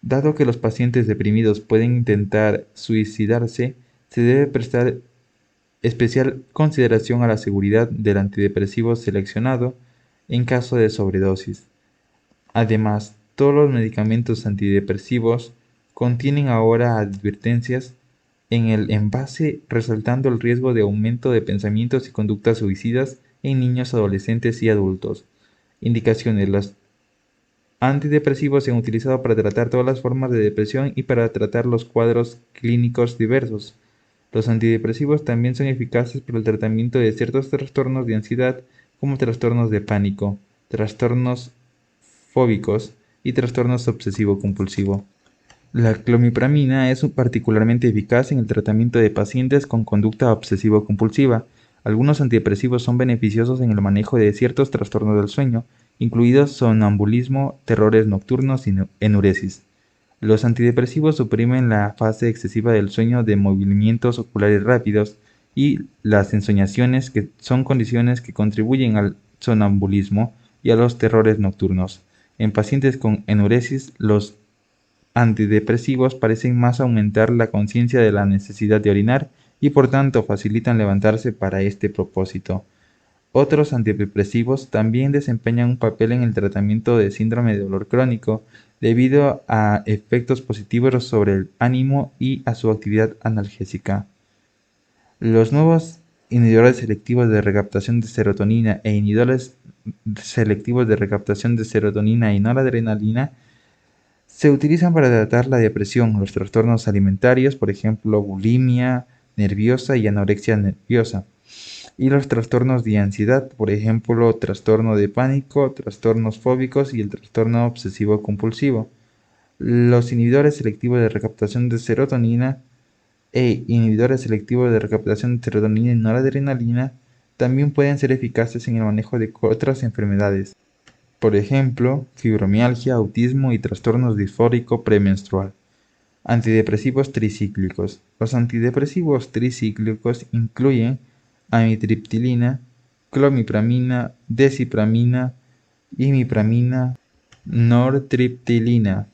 Dado que los pacientes deprimidos pueden intentar suicidarse, se debe prestar especial consideración a la seguridad del antidepresivo seleccionado en caso de sobredosis. Además, todos los medicamentos antidepresivos contienen ahora advertencias en el envase resaltando el riesgo de aumento de pensamientos y conductas suicidas en niños, adolescentes y adultos. Indicaciones: los antidepresivos se han utilizado para tratar todas las formas de depresión y para tratar los cuadros clínicos diversos. Los antidepresivos también son eficaces para el tratamiento de ciertos trastornos de ansiedad, como trastornos de pánico, trastornos fóbicos y trastornos obsesivo-compulsivo. La clomipramina es particularmente eficaz en el tratamiento de pacientes con conducta obsesivo-compulsiva. Algunos antidepresivos son beneficiosos en el manejo de ciertos trastornos del sueño, incluidos sonambulismo, terrores nocturnos y enuresis. Los antidepresivos suprimen la fase excesiva del sueño de movimientos oculares rápidos y las ensoñaciones, que son condiciones que contribuyen al sonambulismo y a los terrores nocturnos. En pacientes con enuresis, los antidepresivos parecen más aumentar la conciencia de la necesidad de orinar y por tanto facilitan levantarse para este propósito. Otros antidepresivos también desempeñan un papel en el tratamiento de síndrome de dolor crónico, debido a efectos positivos sobre el ánimo y a su actividad analgésica. Los nuevos inhibidores selectivos de recaptación de serotonina e inhibidores selectivos de recaptación de serotonina y noradrenalina se utilizan para tratar la depresión, los trastornos alimentarios, por ejemplo, bulimia nerviosa y anorexia nerviosa, y los trastornos de ansiedad, por ejemplo, trastorno de pánico, trastornos fóbicos y el trastorno obsesivo-compulsivo. Los inhibidores selectivos de recaptación de serotonina e inhibidores selectivos de recaptación de serotonina y noradrenalina también pueden ser eficaces en el manejo de otras enfermedades, por ejemplo, fibromialgia, autismo y trastornos disfórico premenstrual. Antidepresivos tricíclicos. Los antidepresivos tricíclicos incluyen amitriptilina, clomipramina, desipramina, imipramina, nortriptilina.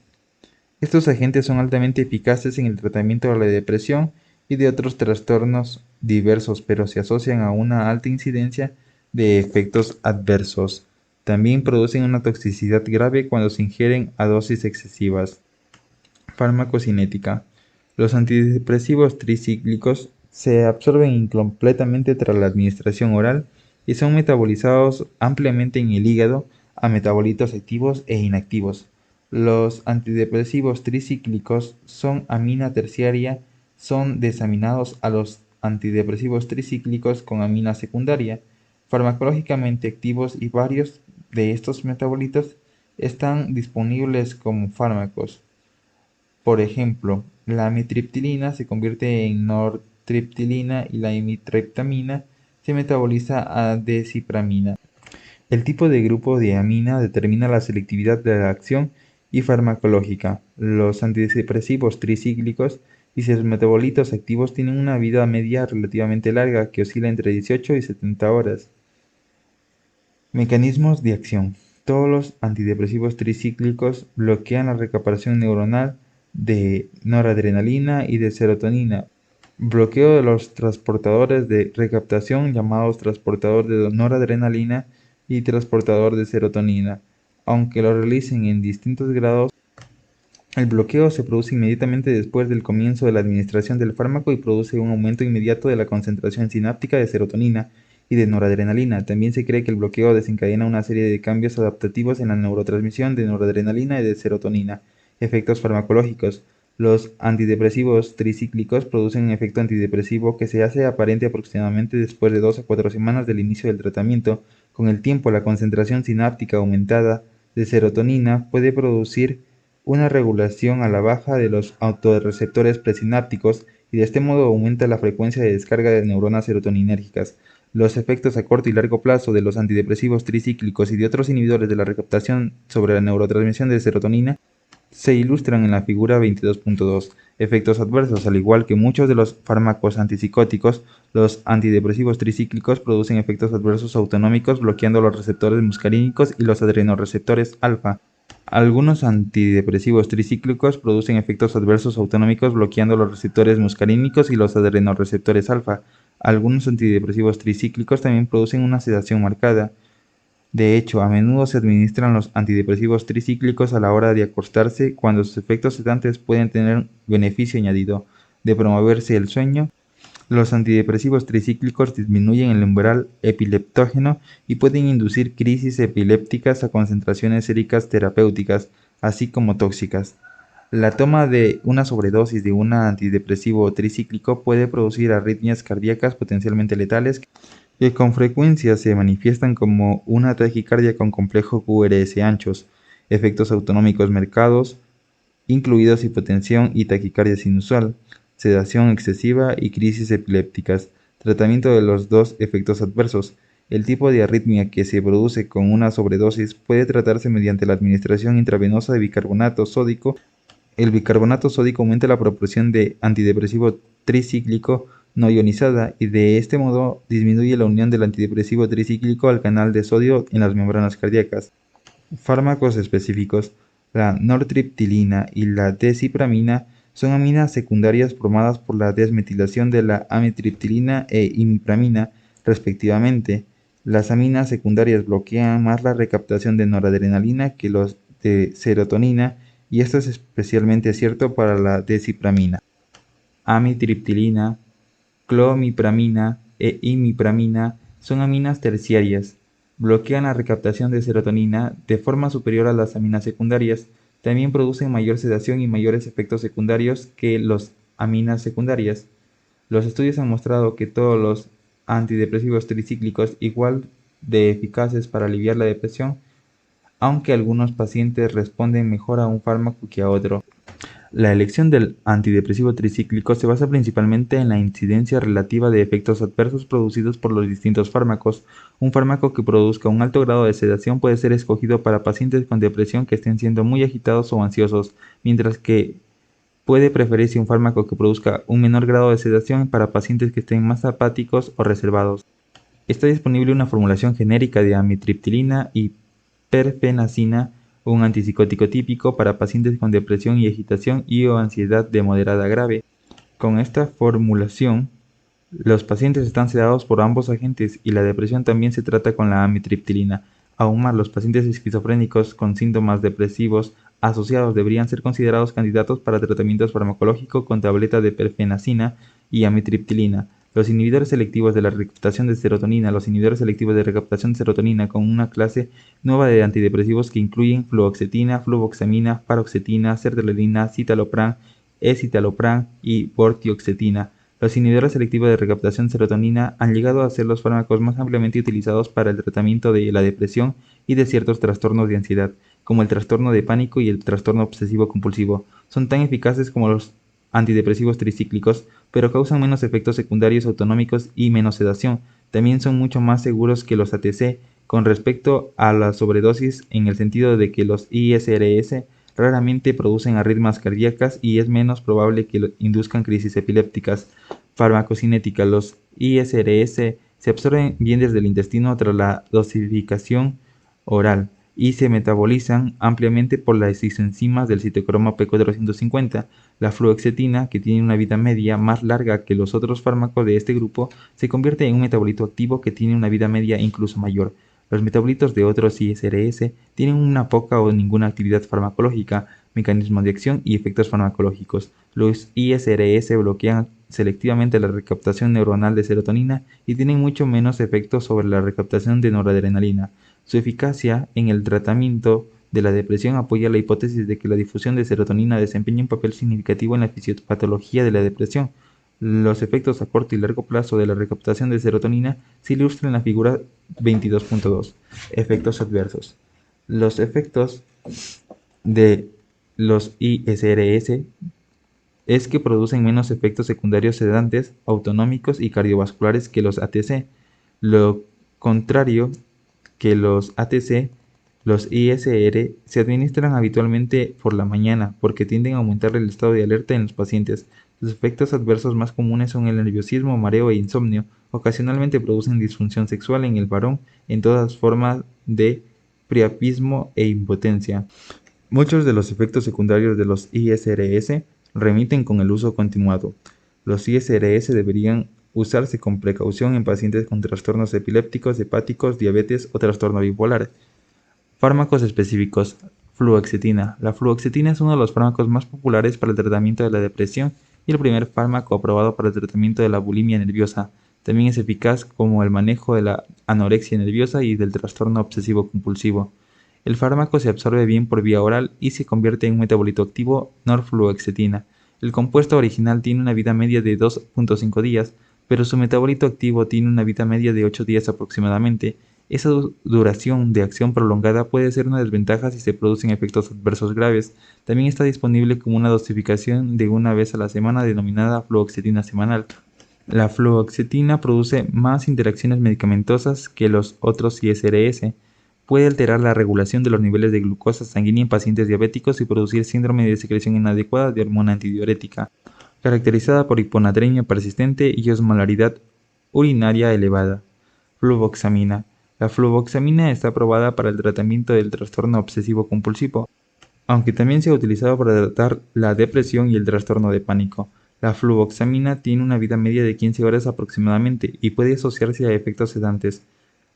Estos agentes son altamente eficaces en el tratamiento de la depresión y de otros trastornos diversos, pero se asocian a una alta incidencia de efectos adversos. También producen una toxicidad grave cuando se ingieren a dosis excesivas. Farmacocinética. Los antidepresivos tricíclicos se absorben incompletamente tras la administración oral y son metabolizados ampliamente en el hígado a metabolitos activos e inactivos. Los antidepresivos tricíclicos son amina terciaria, son desaminados a los antidepresivos tricíclicos con amina secundaria, farmacológicamente activos, y varios de estos metabolitos están disponibles como fármacos. Por ejemplo, la amitriptilina se convierte en nortriptilina y la imitriptamina se metaboliza a desipramina. El tipo de grupo de amina determina la selectividad de la acción y farmacológica. Los antidepresivos tricíclicos y sus metabolitos activos tienen una vida media relativamente larga, que oscila entre 18 y 70 horas. Mecanismos de acción. Todos los antidepresivos tricíclicos bloquean la recaptación neuronal de noradrenalina y de serotonina. Bloqueo de los transportadores de recaptación llamados transportador de noradrenalina y transportador de serotonina. Aunque lo realicen en distintos grados, el bloqueo se produce inmediatamente después del comienzo de la administración del fármaco y produce un aumento inmediato de la concentración sináptica de serotonina y de noradrenalina. También se cree que el bloqueo desencadena una serie de cambios adaptativos en la neurotransmisión de noradrenalina y de serotonina. Efectos farmacológicos. Los antidepresivos tricíclicos producen un efecto antidepresivo que se hace aparente aproximadamente después de 2 a 4 semanas del inicio del tratamiento. Con el tiempo, la concentración sináptica aumentada de serotonina puede producir una regulación a la baja de los autorreceptores presinápticos, y de este modo aumenta la frecuencia de descarga de neuronas serotoninérgicas. Los efectos a corto y largo plazo de los antidepresivos tricíclicos y de otros inhibidores de la recaptación sobre la neurotransmisión de serotonina se ilustran en la figura 22.2. Efectos adversos. Al igual que muchos de los fármacos antipsicóticos, los antidepresivos tricíclicos producen efectos adversos autonómicos bloqueando los receptores muscarínicos y los adrenoreceptores alfa. Algunos antidepresivos tricíclicos producen efectos adversos autonómicos bloqueando los receptores muscarínicos y los adrenoreceptores alfa. Algunos antidepresivos tricíclicos también producen una sedación marcada. De hecho, a menudo se administran los antidepresivos tricíclicos a la hora de acostarse, cuando sus efectos sedantes pueden tener un beneficio añadido de promoverse el sueño. Los antidepresivos tricíclicos disminuyen el umbral epileptógeno y pueden inducir crisis epilépticas a concentraciones séricas terapéuticas, así como tóxicas. La toma de una sobredosis de un antidepresivo tricíclico puede producir arritmias cardíacas potencialmente letales, que con frecuencia se manifiestan como una taquicardia con complejo QRS anchos, efectos autonómicos marcados, incluidos hipotensión y taquicardia inusual, sedación excesiva y crisis epilépticas. Tratamiento de los dos efectos adversos. El tipo de arritmia que se produce con una sobredosis puede tratarse mediante la administración intravenosa de bicarbonato sódico. El bicarbonato sódico aumenta la proporción de antidepresivo tricíclico no ionizada, y de este modo disminuye la unión del antidepresivo tricíclico al canal de sodio en las membranas cardíacas. Fármacos específicos. La nortriptilina y la desipramina son aminas secundarias formadas por la desmetilación de la amitriptilina e imipramina, respectivamente. Las aminas secundarias bloquean más la recaptación de noradrenalina que los de serotonina, y esto es especialmente cierto para la desipramina. Amitriptilina, clomipramina e imipramina son aminas terciarias. Bloquean la recaptación de serotonina de forma superior a las aminas secundarias. También producen mayor sedación y mayores efectos secundarios que las aminas secundarias. Los estudios han mostrado que todos los antidepresivos tricíclicos igual de eficaces para aliviar la depresión, aunque algunos pacientes responden mejor a un fármaco que a otro. La elección del antidepresivo tricíclico se basa principalmente en la incidencia relativa de efectos adversos producidos por los distintos fármacos. Un fármaco que produzca un alto grado de sedación puede ser escogido para pacientes con depresión que estén siendo muy agitados o ansiosos, mientras que puede preferirse un fármaco que produzca un menor grado de sedación para pacientes que estén más apáticos o reservados. Está disponible una formulación genérica de amitriptilina y perfenacina, un antipsicótico típico para pacientes con depresión y agitación y o ansiedad de moderada a grave. Con esta formulación, los pacientes están sedados por ambos agentes, y la depresión también se trata con la amitriptilina. Aún más, los pacientes esquizofrénicos con síntomas depresivos asociados deberían ser considerados candidatos para tratamiento farmacológico con tableta de perfenacina y amitriptilina. Los inhibidores selectivos de la recaptación de serotonina. Los inhibidores selectivos de recaptación de serotonina con una clase nueva de antidepresivos que incluyen fluoxetina, fluvoxamina, paroxetina, sertralina, citalopram, escitalopram y bortioxetina. Los inhibidores selectivos de recaptación de serotonina han llegado a ser los fármacos más ampliamente utilizados para el tratamiento de la depresión y de ciertos trastornos de ansiedad, como el trastorno de pánico y el trastorno obsesivo-compulsivo. Son tan eficaces como los antidepresivos tricíclicos, pero causan menos efectos secundarios autonómicos y menos sedación. También son mucho más seguros que los ATC con respecto a la sobredosis, en el sentido de que los ISRS raramente producen arritmias cardíacas y es menos probable que induzcan crisis epilépticas. Farmacocinética. Los ISRS se absorben bien desde el intestino tras la dosificación oral y se metabolizan ampliamente por las isoenzimas del citocromo P450. La fluoxetina, que tiene una vida media más larga que los otros fármacos de este grupo, se convierte en un metabolito activo que tiene una vida media incluso mayor. Los metabolitos de otros ISRS tienen una poca o ninguna actividad farmacológica, mecanismos de acción y efectos farmacológicos. Los ISRS bloquean selectivamente la recaptación neuronal de serotonina y tienen mucho menos efecto sobre la recaptación de noradrenalina. Su eficacia en el tratamiento de la depresión apoya la hipótesis de que la difusión de serotonina desempeña un papel significativo en la fisiopatología de la depresión. Los efectos a corto y largo plazo de la recaptación de serotonina se ilustran en la figura 22.2. Efectos adversos. Los efectos de los ISRS es que producen menos efectos secundarios sedantes, autonómicos y cardiovasculares que los ATC. Lo contrario que los ATC, los ISR se administran habitualmente por la mañana porque tienden a aumentar el estado de alerta en los pacientes. Los efectos adversos más comunes son el nerviosismo, mareo e insomnio. Ocasionalmente producen disfunción sexual en el varón en todas formas de priapismo e impotencia. Muchos de los efectos secundarios de los ISRS remiten con el uso continuado. Los ISRS deberían usarse con precaución en pacientes con trastornos epilépticos, hepáticos, diabetes o trastorno bipolar. Fármacos específicos. Fluoxetina. La fluoxetina es uno de los fármacos más populares para el tratamiento de la depresión y el primer fármaco aprobado para el tratamiento de la bulimia nerviosa. También es eficaz como el manejo de la anorexia nerviosa y del trastorno obsesivo-compulsivo. El fármaco se absorbe bien por vía oral y se convierte en un metabolito activo norfluoxetina. El compuesto original tiene una vida media de 2.5 días, pero su metabolito activo tiene una vida media de 8 días aproximadamente. Esa duración de acción prolongada puede ser una desventaja si se producen efectos adversos graves. También está disponible como una dosificación de una vez a la semana denominada fluoxetina semanal. La fluoxetina produce más interacciones medicamentosas que los otros ISRS. Puede alterar la regulación de los niveles de glucosa sanguínea en pacientes diabéticos y producir síndrome de secreción inadecuada de hormona antidiurética, caracterizada por hiponatremia persistente y osmolaridad urinaria elevada. Fluvoxamina. La fluvoxamina está aprobada para el tratamiento del trastorno obsesivo-compulsivo, aunque también se ha utilizado para tratar la depresión y el trastorno de pánico. La fluvoxamina tiene una vida media de 15 horas aproximadamente y puede asociarse a efectos sedantes.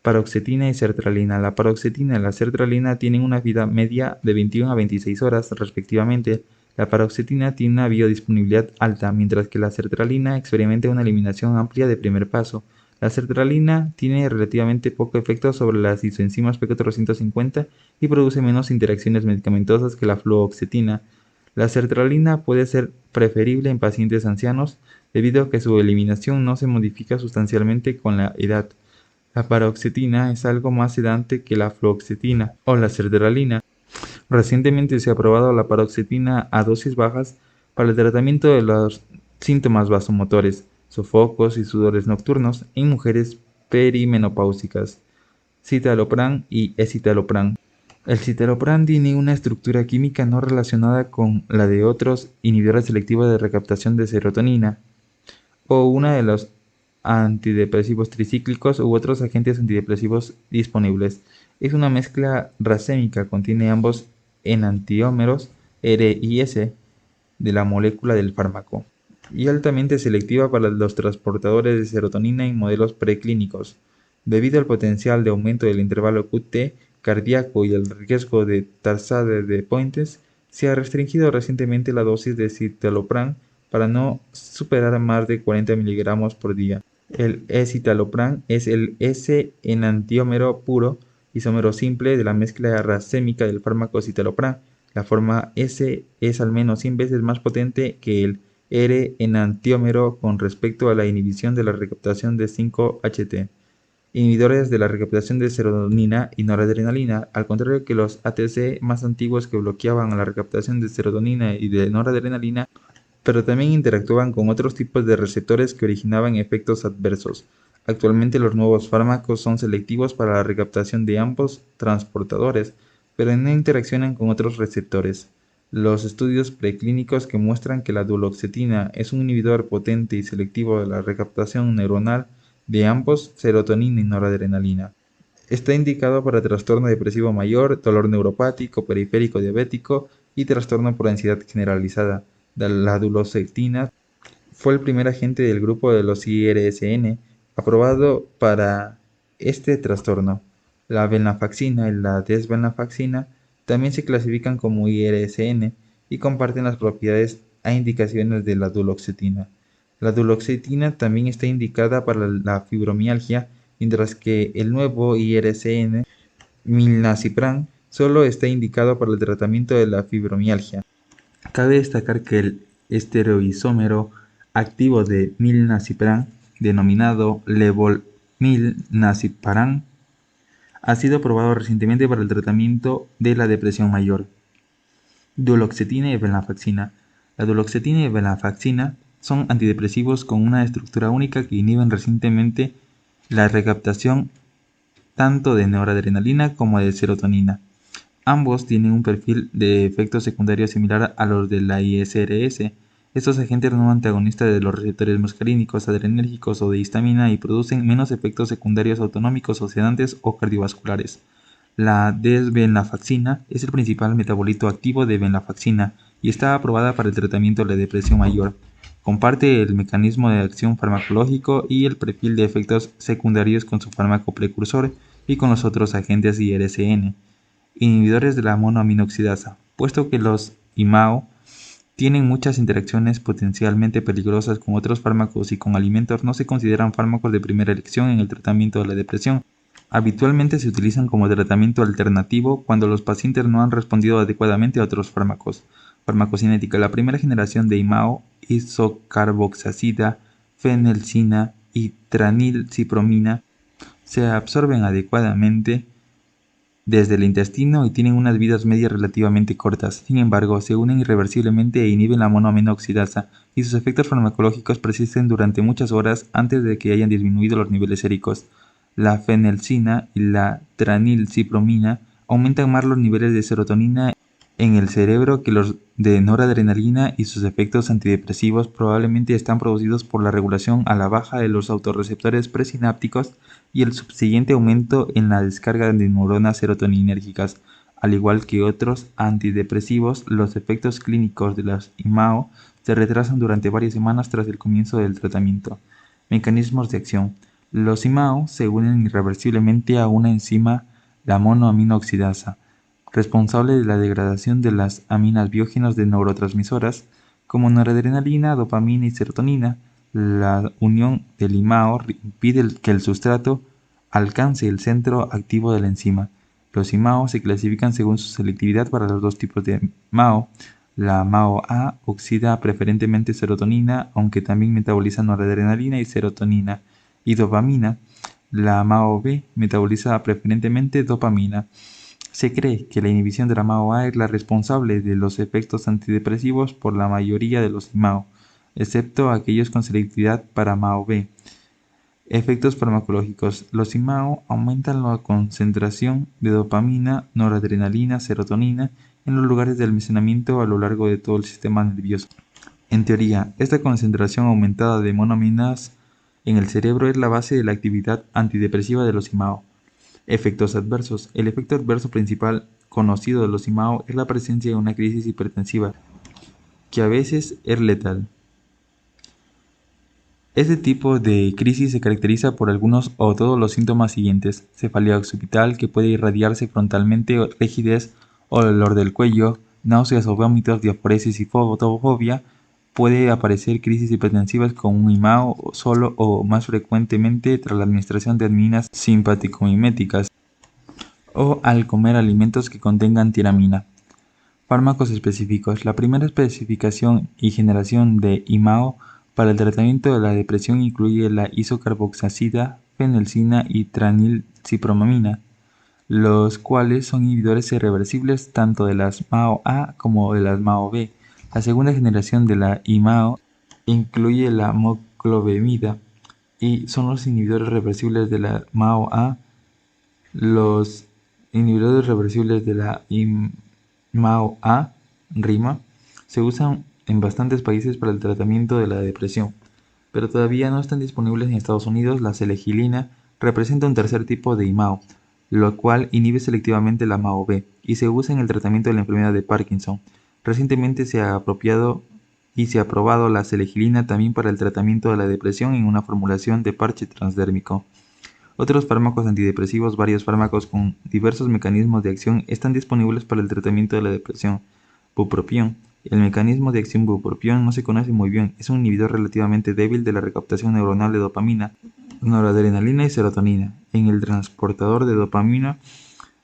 Paroxetina y sertralina. La paroxetina y la sertralina tienen una vida media de 21 a 26 horas respectivamente. La paroxetina tiene una biodisponibilidad alta, mientras que la sertralina experimenta una eliminación amplia de primer paso. La sertralina tiene relativamente poco efecto sobre las isoenzimas P450 y produce menos interacciones medicamentosas que la fluoxetina. La sertralina puede ser preferible en pacientes ancianos debido a que su eliminación no se modifica sustancialmente con la edad. La paroxetina es algo más sedante que la fluoxetina o la sertralina. Recientemente se ha probado la paroxetina a dosis bajas para el tratamiento de los síntomas vasomotores, sofocos y sudores nocturnos en mujeres perimenopáusicas. Citalopram y escitalopram. El citalopram tiene una estructura química no relacionada con la de otros inhibidores selectivos de recaptación de serotonina o una de los antidepresivos tricíclicos u otros agentes antidepresivos disponibles. Es una mezcla racémica, contiene ambos enantiómeros R y S de la molécula del fármaco y altamente selectiva para los transportadores de serotonina en modelos preclínicos. Debido al potencial de aumento del intervalo QT cardíaco y el riesgo de trazado de puentes, se ha restringido recientemente la dosis de citalopram para no superar más de 40 miligramos por día. El escitalopram es el S-enantiómero puro, isómero simple de la mezcla racémica del fármaco escitalopram. La forma S es al menos 100 veces más potente que el R-enantiómero con respecto a la inhibición de la recaptación de 5-HT. Inhibidores de la recaptación de serotonina y noradrenalina, al contrario que los ATC más antiguos que bloqueaban la recaptación de serotonina y de noradrenalina, pero también interactuaban con otros tipos de receptores que originaban efectos adversos. Actualmente los nuevos fármacos son selectivos para la recaptación de ambos transportadores, pero no interaccionan con otros receptores. Los estudios preclínicos que muestran que la duloxetina es un inhibidor potente y selectivo de la recaptación neuronal de ambos, serotonina y noradrenalina. Está indicado para trastorno depresivo mayor, dolor neuropático, periférico diabético y trastorno por ansiedad generalizada. La duloxetina fue el primer agente del grupo de los IRSN aprobado para este trastorno. La venlafaxina y la desvenlafaxina también se clasifican como IRSN y comparten las propiedades e indicaciones de la duloxetina. La duloxetina también está indicada para la fibromialgia, mientras que el nuevo IRSN, milnacipran, solo está indicado para el tratamiento de la fibromialgia. Cabe destacar que el estereoisómero activo de milnacipran, denominado levolmilnacipran, ha sido aprobado recientemente para el tratamiento de la depresión mayor. Duloxetina y venlafaxina. La duloxetina y venlafaxina son antidepresivos con una estructura única que inhiben recientemente la recaptación tanto de noradrenalina como de serotonina. Ambos tienen un perfil de efectos secundarios similar a los de la ISRS. Estos agentes no antagonistas de los receptores muscarínicos, adrenérgicos o de histamina y producen menos efectos secundarios autonómicos o sedantes o cardiovasculares. La desvenlafaxina es el principal metabolito activo de venlafaxina y está aprobada para el tratamiento de la depresión mayor. Comparte el mecanismo de acción farmacológico y el perfil de efectos secundarios con su fármaco precursor y con los otros agentes IRSN. Inhibidores de la monoaminoxidasa. Puesto que los IMAO tienen muchas interacciones potencialmente peligrosas con otros fármacos y con alimentos, no se consideran fármacos de primera elección en el tratamiento de la depresión. Habitualmente se utilizan como tratamiento alternativo cuando los pacientes no han respondido adecuadamente a otros fármacos. Farmacocinética. La primera generación de IMAO, isocarboxacida, fenelcina y tranilcipromina, se absorben adecuadamente desde el intestino y tienen unas vidas medias relativamente cortas. Sin embargo, se unen irreversiblemente e inhiben la monoaminoxidasa y sus efectos farmacológicos persisten durante muchas horas antes de que hayan disminuido los niveles séricos. La fenelcina y la tranilcipromina aumentan más los niveles de serotonina en el cerebro que los de noradrenalina y sus efectos antidepresivos probablemente están producidos por la regulación a la baja de los autorreceptores presinápticos y el subsiguiente aumento en la descarga de neuronas serotoninérgicas. Al igual que otros antidepresivos, los efectos clínicos de las IMAO se retrasan durante varias semanas tras el comienzo del tratamiento. Mecanismos de acción. Los IMAO se unen irreversiblemente a una enzima, la monoaminoxidasa, responsable de la degradación de las aminas biógenas de neurotransmisoras como noradrenalina, dopamina y serotonina. La unión del IMAO impide que el sustrato alcance el centro activo de la enzima. Los IMAO se clasifican según su selectividad para los dos tipos de MAO. La MAO-A oxida preferentemente serotonina, aunque también metaboliza noradrenalina y serotonina y dopamina. La MAO-B metaboliza preferentemente dopamina. Se cree que la inhibición de la MAO-A es la responsable de los efectos antidepresivos por la mayoría de los IMAO, excepto aquellos con selectividad para MAO-B. Efectos farmacológicos. Los IMAO aumentan la concentración de dopamina, noradrenalina, serotonina en los lugares de almacenamiento a lo largo de todo el sistema nervioso. En teoría, esta concentración aumentada de monoaminas en el cerebro es la base de la actividad antidepresiva de los IMAO. Efectos adversos. El efecto adverso principal conocido de los IMAO es la presencia de una crisis hipertensiva, que a veces es letal. Este tipo de crisis se caracteriza por algunos o todos los síntomas siguientes: cefalea occipital, que puede irradiarse frontalmente, rigidez o dolor del cuello, náuseas o vómitos, diaforesis y fotofobia, Puede aparecer crisis hipertensivas con un IMAO solo o más frecuentemente tras la administración de aminas simpático-miméticas o al comer alimentos que contengan tiramina. Fármacos específicos. La primera especificación y generación de IMAO para el tratamiento de la depresión incluye la isocarboxacida, fenelcina y tranilcipromamina, los cuales son inhibidores irreversibles tanto de las MAO-A como de las MAO-B. La segunda generación de la IMAO incluye la moclobemida y son los inhibidores reversibles de la MAO-A. Los inhibidores reversibles de la MAO-A, RIMA, se usan en bastantes países para el tratamiento de la depresión, pero todavía no están disponibles en Estados Unidos. La selegilina representa un tercer tipo de IMAO, lo cual inhibe selectivamente la MAO-B y se usa en el tratamiento de la enfermedad de Parkinson. Recientemente se ha aprobado la selegilina también para el tratamiento de la depresión en una formulación de parche transdérmico. Otros fármacos antidepresivos. Varios fármacos con diversos mecanismos de acción están disponibles para el tratamiento de la depresión. Bupropión. El mecanismo de acción bupropión no se conoce muy bien. Es un inhibidor relativamente débil de la recaptación neuronal de dopamina, noradrenalina y serotonina en el transportador de dopamina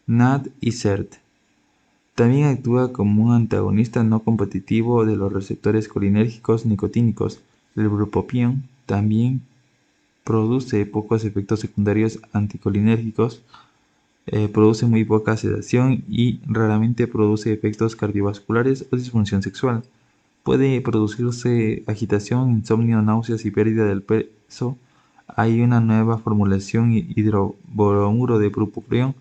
NAD y SERT. También actúa como un antagonista no competitivo de los receptores colinérgicos nicotínicos. El bupropión también produce pocos efectos secundarios anticolinérgicos, produce muy poca sedación y raramente produce efectos cardiovasculares o disfunción sexual. Puede producirse agitación, insomnio, náuseas y pérdida del peso. Hay una nueva formulación hidroboromuro de bupropión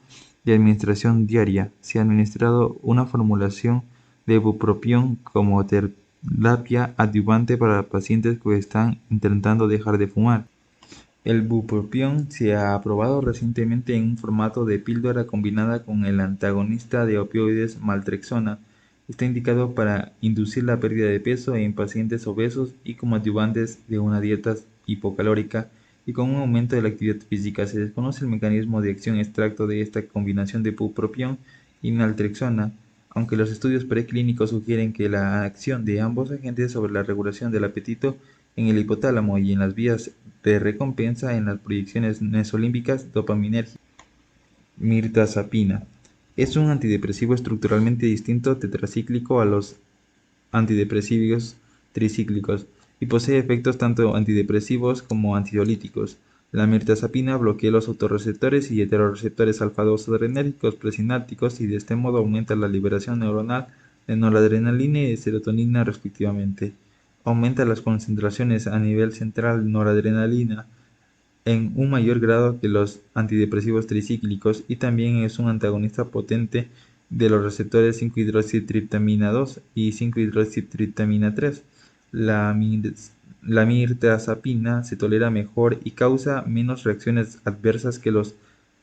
de administración diaria. Se ha administrado una formulación de bupropión como terapia adyuvante para pacientes que están intentando dejar de fumar. El bupropión se ha aprobado recientemente en un formato de píldora combinada con el antagonista de opioides naltrexona. Está indicado para inducir la pérdida de peso en pacientes obesos y como adyuvantes de una dieta hipocalórica y con un aumento de la actividad física. Se desconoce el mecanismo de acción exacto de esta combinación de bupropión y naltrexona, aunque los estudios preclínicos sugieren que la acción de ambos agentes sobre la regulación del apetito en el hipotálamo y en las vías de recompensa en las proyecciones mesolímbicas dopaminérgicas. Mirtazapina es un antidepresivo estructuralmente distinto tetracíclico a los antidepresivos tricíclicos y posee efectos tanto antidepresivos como ansiolíticos. La mirtazapina bloquea los autorreceptores y heteroreceptores alfa-2 adrenérgicos presinápticos y de este modo aumenta la liberación neuronal de noradrenalina y de serotonina respectivamente. Aumenta las concentraciones a nivel central noradrenalina en un mayor grado que los antidepresivos tricíclicos y también es un antagonista potente de los receptores 5-hidroxitriptamina 2 y 5-hidroxitriptamina 3. La mirtazapina se tolera mejor y causa menos reacciones adversas que los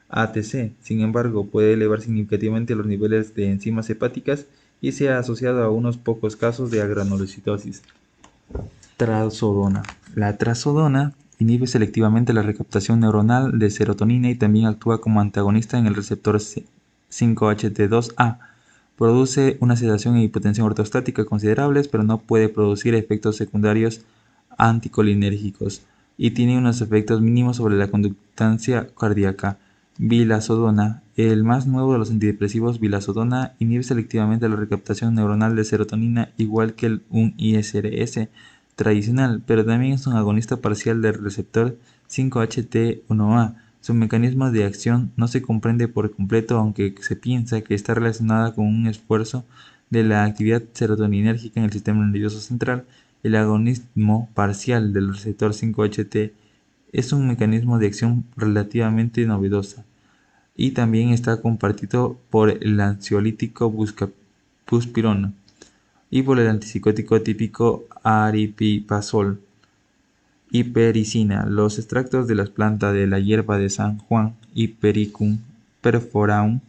ATC. Sin embargo, puede elevar significativamente los niveles de enzimas hepáticas y se ha asociado a unos pocos casos de agranulocitosis. Trazodona. La trazodona inhibe selectivamente la recaptación neuronal de serotonina y también actúa como antagonista en el receptor 5-HT2A. Produce una sedación e hipotensión ortostática considerables, pero no puede producir efectos secundarios anticolinérgicos y tiene unos efectos mínimos sobre la conductancia cardíaca. Vilazodona. El más nuevo de los antidepresivos, vilazodona, inhibe selectivamente la recaptación neuronal de serotonina igual que un ISRS tradicional, pero también es un agonista parcial del receptor 5-HT1A. Su mecanismo de acción no se comprende por completo, aunque se piensa que está relacionada con un esfuerzo de la actividad serotoninérgica en el sistema nervioso central. El agonismo parcial del receptor 5-HT es un mecanismo de acción relativamente novedoso y también está compartido por el ansiolítico buspirona y por el antipsicótico típico aripiprazol y pericina. Los extractos de las plantas de la hierba de San Juan, Hypericum perforaum,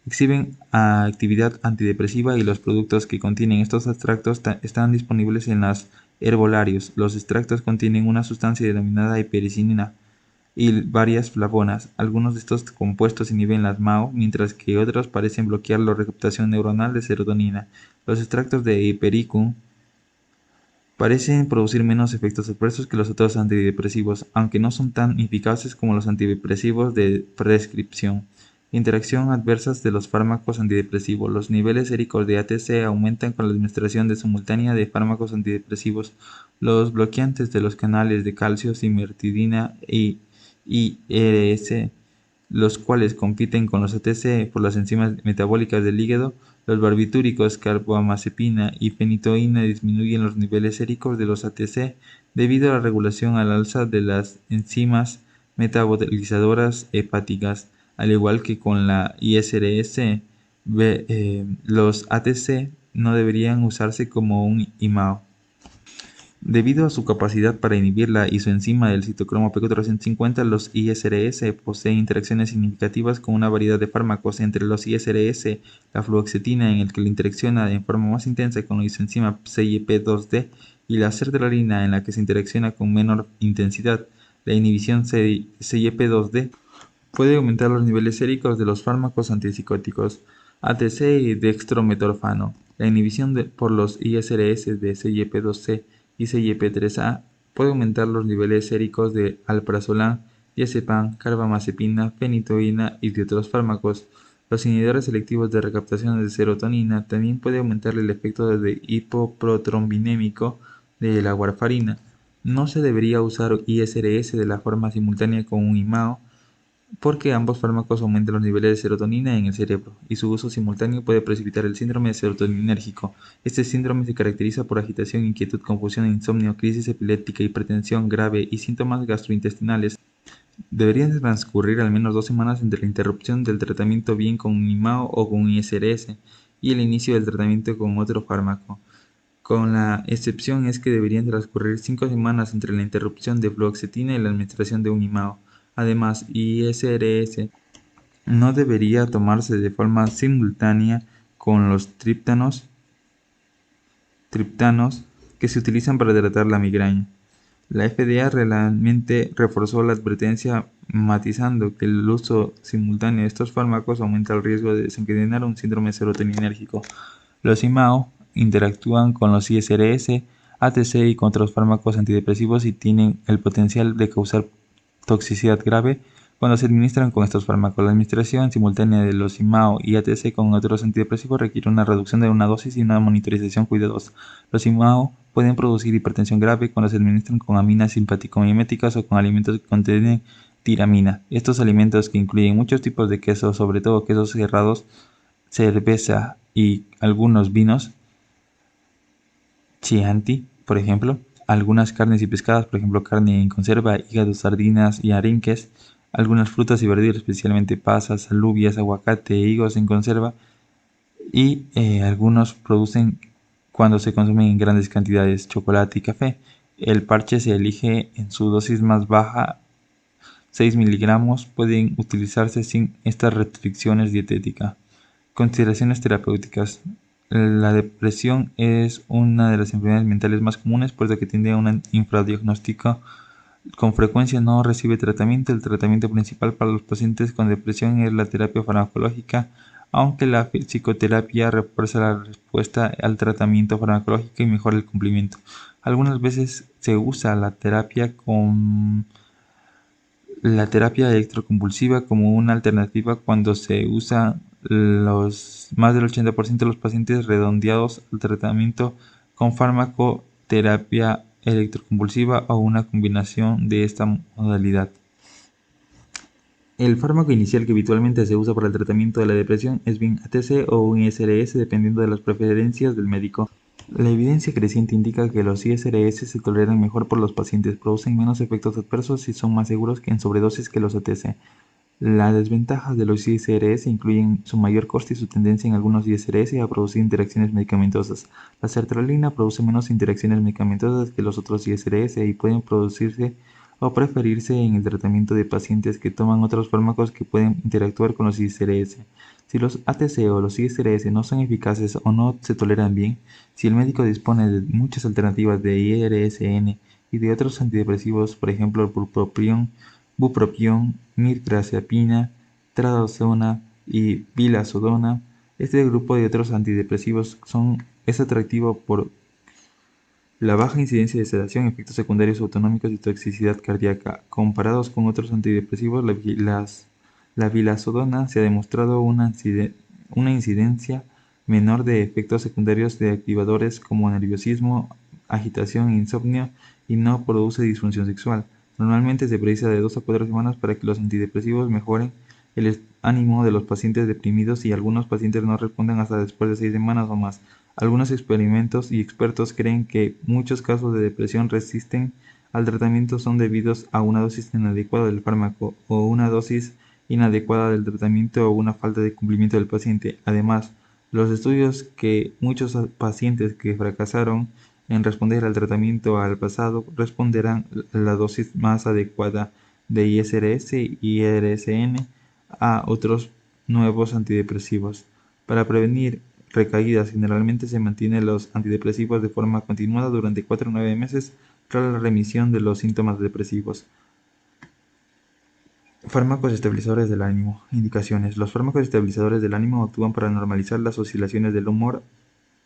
exhiben actividad antidepresiva y los productos que contienen estos extractos están disponibles en los herbolarios. Los extractos contienen una sustancia denominada hipericina y varias flavonas. Algunos de estos compuestos inhiben las MAO, mientras que otros parecen bloquear la recaptación neuronal de serotonina. Los extractos de Hypericum Parecen producir menos efectos adversos que los otros antidepresivos, aunque no son tan eficaces como los antidepresivos de prescripción. Interacción adversas de los fármacos antidepresivos. Los niveles séricos de ATC aumentan con la administración simultánea de fármacos antidepresivos. Los bloqueantes de los canales de calcio, simertidina y IRS, los cuales compiten con los ATC por las enzimas metabólicas del hígado. Los barbitúricos, carbamazepina y fenitoína, disminuyen los niveles séricos de los ATC debido a la regulación al alza de las enzimas metabolizadoras hepáticas. Al igual que con la ISRS, los ATC no deberían usarse como un IMAO. Debido a su capacidad para inhibir la isoenzima del citocromo P450, los ISRS poseen interacciones significativas con una variedad de fármacos. Entre los ISRS, la fluoxetina, en el que interacciona en forma más intensa con la isoenzima CYP2D, y la sertralina, en la que se interacciona con menor intensidad. La inhibición CYP2D puede aumentar los niveles séricos de los fármacos antipsicóticos ATC y dextrometorfano. La inhibición por los ISRS de CYP2C y CYP3A puede aumentar los niveles séricos de alprazolam, diazepam, carbamazepina, fenitoína y de otros fármacos. Los inhibidores selectivos de recaptación de serotonina también pueden aumentar el efecto de hipoprotrombinémico de la warfarina. No se debería usar ISRS de la forma simultánea con un IMAO, porque ambos fármacos aumentan los niveles de serotonina en el cerebro, y su uso simultáneo puede precipitar el síndrome serotoninérgico. Este síndrome se caracteriza por agitación, inquietud, confusión, insomnio, crisis epiléptica, hipertensión grave y síntomas gastrointestinales. Deberían transcurrir al menos 2 semanas entre la interrupción del tratamiento bien con un IMAO o con un ISRS y el inicio del tratamiento con otro fármaco. Con la excepción es que deberían transcurrir 5 semanas entre la interrupción de fluoxetina y la administración de un IMAO. Además, ISRS no debería tomarse de forma simultánea con los triptanos que se utilizan para tratar la migraña. La FDA realmente reforzó la advertencia, matizando que el uso simultáneo de estos fármacos aumenta el riesgo de desencadenar un síndrome serotoninérgico. Los IMAO interactúan con los ISRS, ATC y con otros fármacos antidepresivos y tienen el potencial de causar toxicidad grave cuando se administran con estos fármacos. La administración simultánea de los IMAO y ATC con otros antidepresivos requiere una reducción de una dosis y una monitorización cuidadosa. Los IMAO pueden producir hipertensión grave cuando se administran con aminas simpático-miméticas o con alimentos que contienen tiramina. Estos alimentos, que incluyen muchos tipos de quesos, sobre todo quesos cerrados, cerveza y algunos vinos, Chianti, por ejemplo, algunas carnes y pescados, por ejemplo carne en conserva, hígado, sardinas y arenques, algunas frutas y verduras, especialmente pasas, alubias, aguacate, higos en conserva, y algunos producen cuando se consumen en grandes cantidades, chocolate y café. El parche se elige en su dosis más baja, 6 miligramos, pueden utilizarse sin estas restricciones dietéticas. Consideraciones terapéuticas. La depresión es una de las enfermedades mentales más comunes, puesto que tiende a un infradiagnóstico. Con frecuencia no recibe tratamiento. El tratamiento principal para los pacientes con depresión es la terapia farmacológica, aunque la psicoterapia refuerza la respuesta al tratamiento farmacológico y mejora el cumplimiento. Algunas veces se usa la terapia electroconvulsiva como una alternativa cuando se usa más del 80% de los pacientes redondeados al tratamiento con farmacoterapia electroconvulsiva o una combinación de esta modalidad. El fármaco inicial que habitualmente se usa para el tratamiento de la depresión es bien ATC o un ISRS, dependiendo de las preferencias del médico. La evidencia creciente indica que los ISRS se toleran mejor por los pacientes, producen menos efectos adversos y son más seguros en sobredosis que los ATC. Las desventajas de los ISRS incluyen su mayor coste y su tendencia en algunos ISRS a producir interacciones medicamentosas. La sertralina produce menos interacciones medicamentosas que los otros ISRS y pueden producirse o preferirse en el tratamiento de pacientes que toman otros fármacos que pueden interactuar con los ISRS. Si los ATC o los ISRS no son eficaces o no se toleran bien, si el médico dispone de muchas alternativas de IRSN y de otros antidepresivos, por ejemplo el bupropión, mirtazapina, trazodona y vilazodona, este grupo de otros antidepresivos es atractivo La baja incidencia de sedación, efectos secundarios autonómicos y toxicidad cardíaca. Comparados con otros antidepresivos, la vilazodona se ha demostrado una incidencia menor de efectos secundarios de activadores como nerviosismo, agitación e insomnio y no produce disfunción sexual. Normalmente se precisa de 2 a 4 semanas para que los antidepresivos mejoren el ánimo de los pacientes deprimidos y algunos pacientes no responden hasta después de 6 semanas o más. Algunos experimentos y expertos creen que muchos casos de depresión resisten al tratamiento son debidos a una dosis inadecuada del fármaco o una dosis inadecuada del tratamiento o una falta de cumplimiento del paciente. Además, los estudios que muchos pacientes que fracasaron en responder al tratamiento al pasado responderán la dosis más adecuada de ISRS y IRSN a otros nuevos antidepresivos. Para prevenir recaídas, generalmente se mantienen los antidepresivos de forma continuada durante 4 a 9 meses tras la remisión de los síntomas depresivos. Fármacos estabilizadores del ánimo. Indicaciones. Los fármacos estabilizadores del ánimo actúan para normalizar las oscilaciones del humor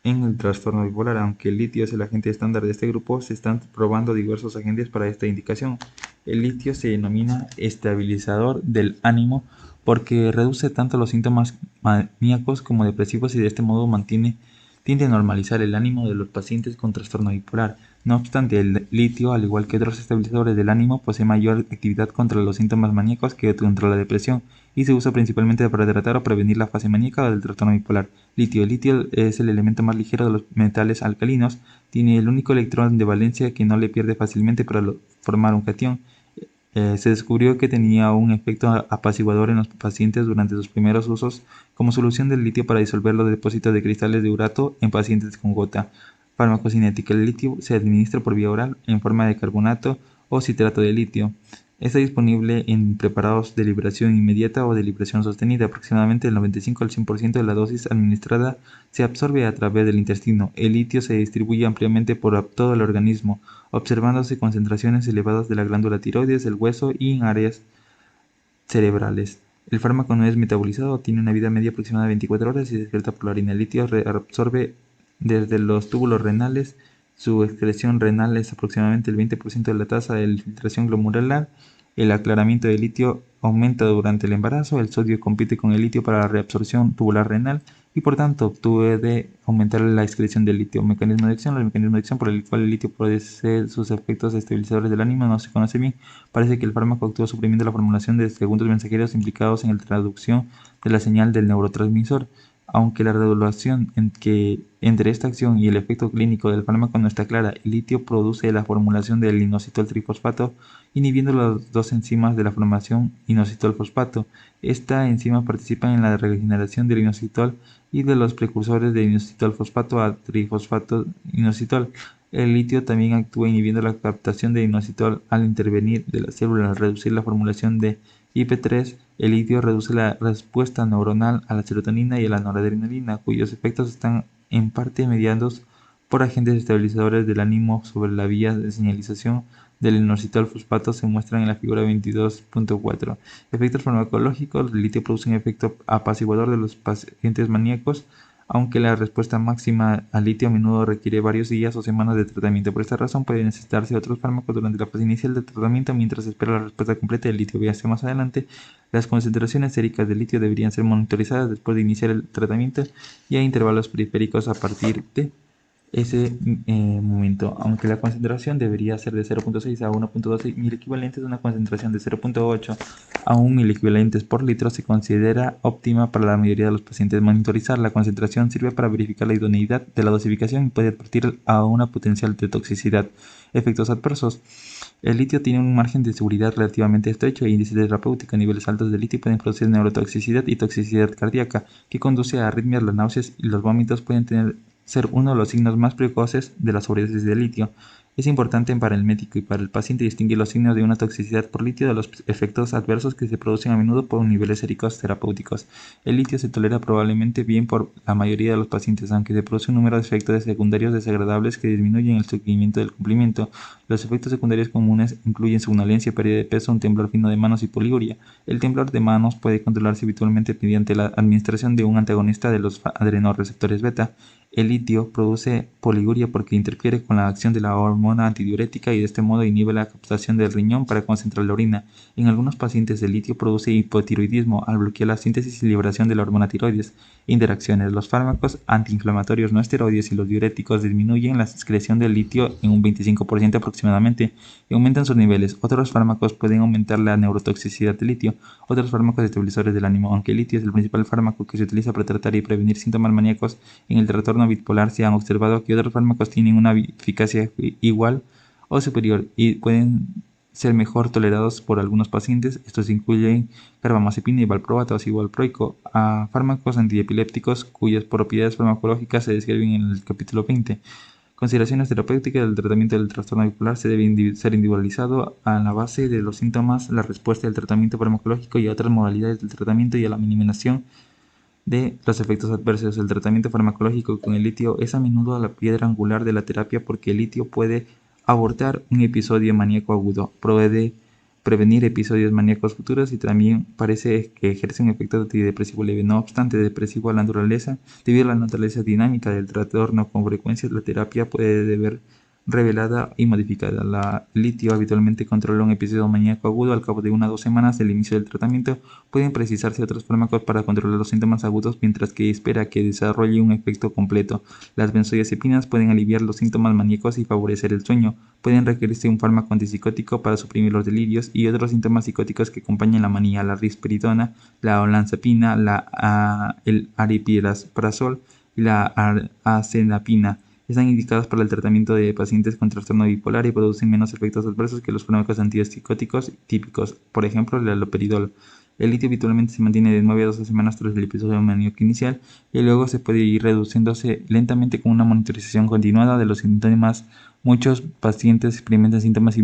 en el trastorno bipolar. Aunque el litio es el agente estándar de este grupo, se están probando diversos agentes para esta indicación. El litio se denomina estabilizador del ánimo porque reduce tanto los síntomas maníacos como depresivos y de este modo tiende a normalizar el ánimo de los pacientes con trastorno bipolar. No obstante, el litio, al igual que otros estabilizadores del ánimo, posee mayor actividad contra los síntomas maníacos que contra la depresión y se usa principalmente para tratar o prevenir la fase maníaca del trastorno bipolar. Litio. El litio es el elemento más ligero de los metales alcalinos, tiene el único electrón de valencia que no le pierde fácilmente para formar un catión. Se descubrió que tenía un efecto apaciguador en los pacientes durante sus primeros usos como solución del litio para disolver los depósitos de cristales de urato en pacientes con gota. Farmacocinética. El litio se administra por vía oral en forma de carbonato o citrato de litio. Está disponible en preparados de liberación inmediata o de liberación sostenida. Aproximadamente el 95 al 100% de la dosis administrada se absorbe a través del intestino. El litio se distribuye ampliamente por todo el organismo, observándose concentraciones elevadas de la glándula tiroides, del hueso y en áreas cerebrales. El fármaco no es metabolizado, tiene una vida media aproximada de 24 horas y se excreta por la orina. El litio reabsorbe desde los túbulos renales. Su excreción renal es aproximadamente el 20% de la tasa de filtración glomerular. El aclaramiento de litio aumenta durante el embarazo. El sodio compite con el litio para la reabsorción tubular renal y por tanto puede aumentar la excreción de litio. Mecanismo de acción. El mecanismo de acción por el cual el litio produce sus efectos estabilizadores del ánimo no se conoce bien. Parece que el fármaco actúa suprimiendo la formulación de segundos mensajeros implicados en la traducción de la señal del neurotransmisor. Aunque la relación entre esta acción y el efecto clínico del fármaco no está clara, el litio produce la formulación del inositol trifosfato, inhibiendo las dos enzimas de la formación inositol-fosfato. Esta enzima participa en la regeneración del inositol y de los precursores de inositol-fosfato a trifosfato inositol. El litio también actúa inhibiendo la captación de inositol al intervenir de la célula al reducir la formulación de IP3. El litio reduce la respuesta neuronal a la serotonina y a la noradrenalina, cuyos efectos están en parte mediados por agentes estabilizadores del ánimo sobre la vía de señalización del inositol fosfato se muestran en la figura 22.4. Efectos farmacológicos. El litio produce un efecto apaciguador de los pacientes maníacos, aunque la respuesta máxima al litio a menudo requiere varios días o semanas de tratamiento. Por esta razón puede necesitarse otros fármacos durante la fase inicial del tratamiento mientras se espera la respuesta completa del litio. Véase más adelante. Las concentraciones séricas de litio deberían ser monitorizadas después de iniciar el tratamiento y a intervalos periféricos a partir de ese momento, aunque la concentración debería ser de 0.6 a 1.12 equivalentes, una concentración de 0.8 a 1 equivalentes por litro se considera óptima para la mayoría de los pacientes. Monitorizar la concentración sirve para verificar la idoneidad de la dosificación y puede advertir a una potencial de toxicidad. Efectos adversos. El litio tiene un margen de seguridad relativamente estrecho e índice terapéutico. Niveles altos de litio pueden producir neurotoxicidad y toxicidad cardíaca, que conduce a arritmias. Las náuseas y los vómitos pueden ser uno de los signos más precoces de la sobredosis de litio. Es importante para el médico y para el paciente distinguir los signos de una toxicidad por litio de los efectos adversos que se producen a menudo por niveles séricos terapéuticos. El litio se tolera probablemente bien por la mayoría de los pacientes, aunque se produce un número de efectos secundarios desagradables que disminuyen el seguimiento del cumplimiento. Los efectos secundarios comunes incluyen somnolencia, pérdida de peso, un temblor fino de manos y poliguria. El temblor de manos puede controlarse habitualmente mediante la administración de un antagonista de los adrenoreceptores beta. El litio produce poliguria porque interfiere con la acción de la hormona antidiurética y de este modo inhibe la captación del riñón para concentrar la orina. En algunos pacientes el litio produce hipotiroidismo al bloquear la síntesis y liberación de la hormona tiroides. Interacciones. Los fármacos antiinflamatorios no esteroides y los diuréticos disminuyen la excreción del litio en un 25% aproximadamente y aumentan sus niveles. Otros fármacos pueden aumentar la neurotoxicidad del litio. Otros fármacos estabilizadores del ánimo. Aunque el litio es el principal fármaco que se utiliza para tratar y prevenir síntomas maníacos, en el trastorno bipolar se han observado que otros fármacos tienen una eficacia igual o superior y pueden ser mejor tolerados por algunos pacientes. Estos incluyen carbamazepina y valproato, o valproico, a fármacos antiepilépticos cuyas propiedades farmacológicas se describen en el capítulo 20. Consideraciones terapéuticas del tratamiento del trastorno bipolar se debe ser individualizado a la base de los síntomas, la respuesta del tratamiento farmacológico y a otras modalidades del tratamiento y a la minimización de los efectos adversos. El tratamiento farmacológico con el litio es a menudo la piedra angular de la terapia porque el litio puede abortar un episodio maníaco agudo, puede prevenir episodios maníacos futuros y también parece que ejerce un efecto antidepresivo leve. No obstante, debido a la naturaleza dinámica del trastorno, con frecuencia la terapia puede deber revelada y modificada. La litio habitualmente controla un episodio maníaco agudo. Al cabo de 1 o 2 semanas del inicio del tratamiento, pueden precisarse otros fármacos para controlar los síntomas agudos mientras que espera que desarrolle un efecto completo. Las benzodiazepinas pueden aliviar los síntomas maníacos y favorecer el sueño. Pueden requerirse un fármaco antipsicótico para suprimir los delirios y otros síntomas psicóticos que acompañan la manía. La risperidona, la olanzapina, el aripiprazol y la acenapina están indicados para el tratamiento de pacientes con trastorno bipolar y producen menos efectos adversos que los fármacos antipsicóticos típicos, por ejemplo el haloperidol. El litio habitualmente se mantiene de 9 a 12 semanas tras el episodio maníaco inicial y luego se puede ir reduciéndose lentamente con una monitorización continuada de los síntomas. Muchos pacientes experimentan síntomas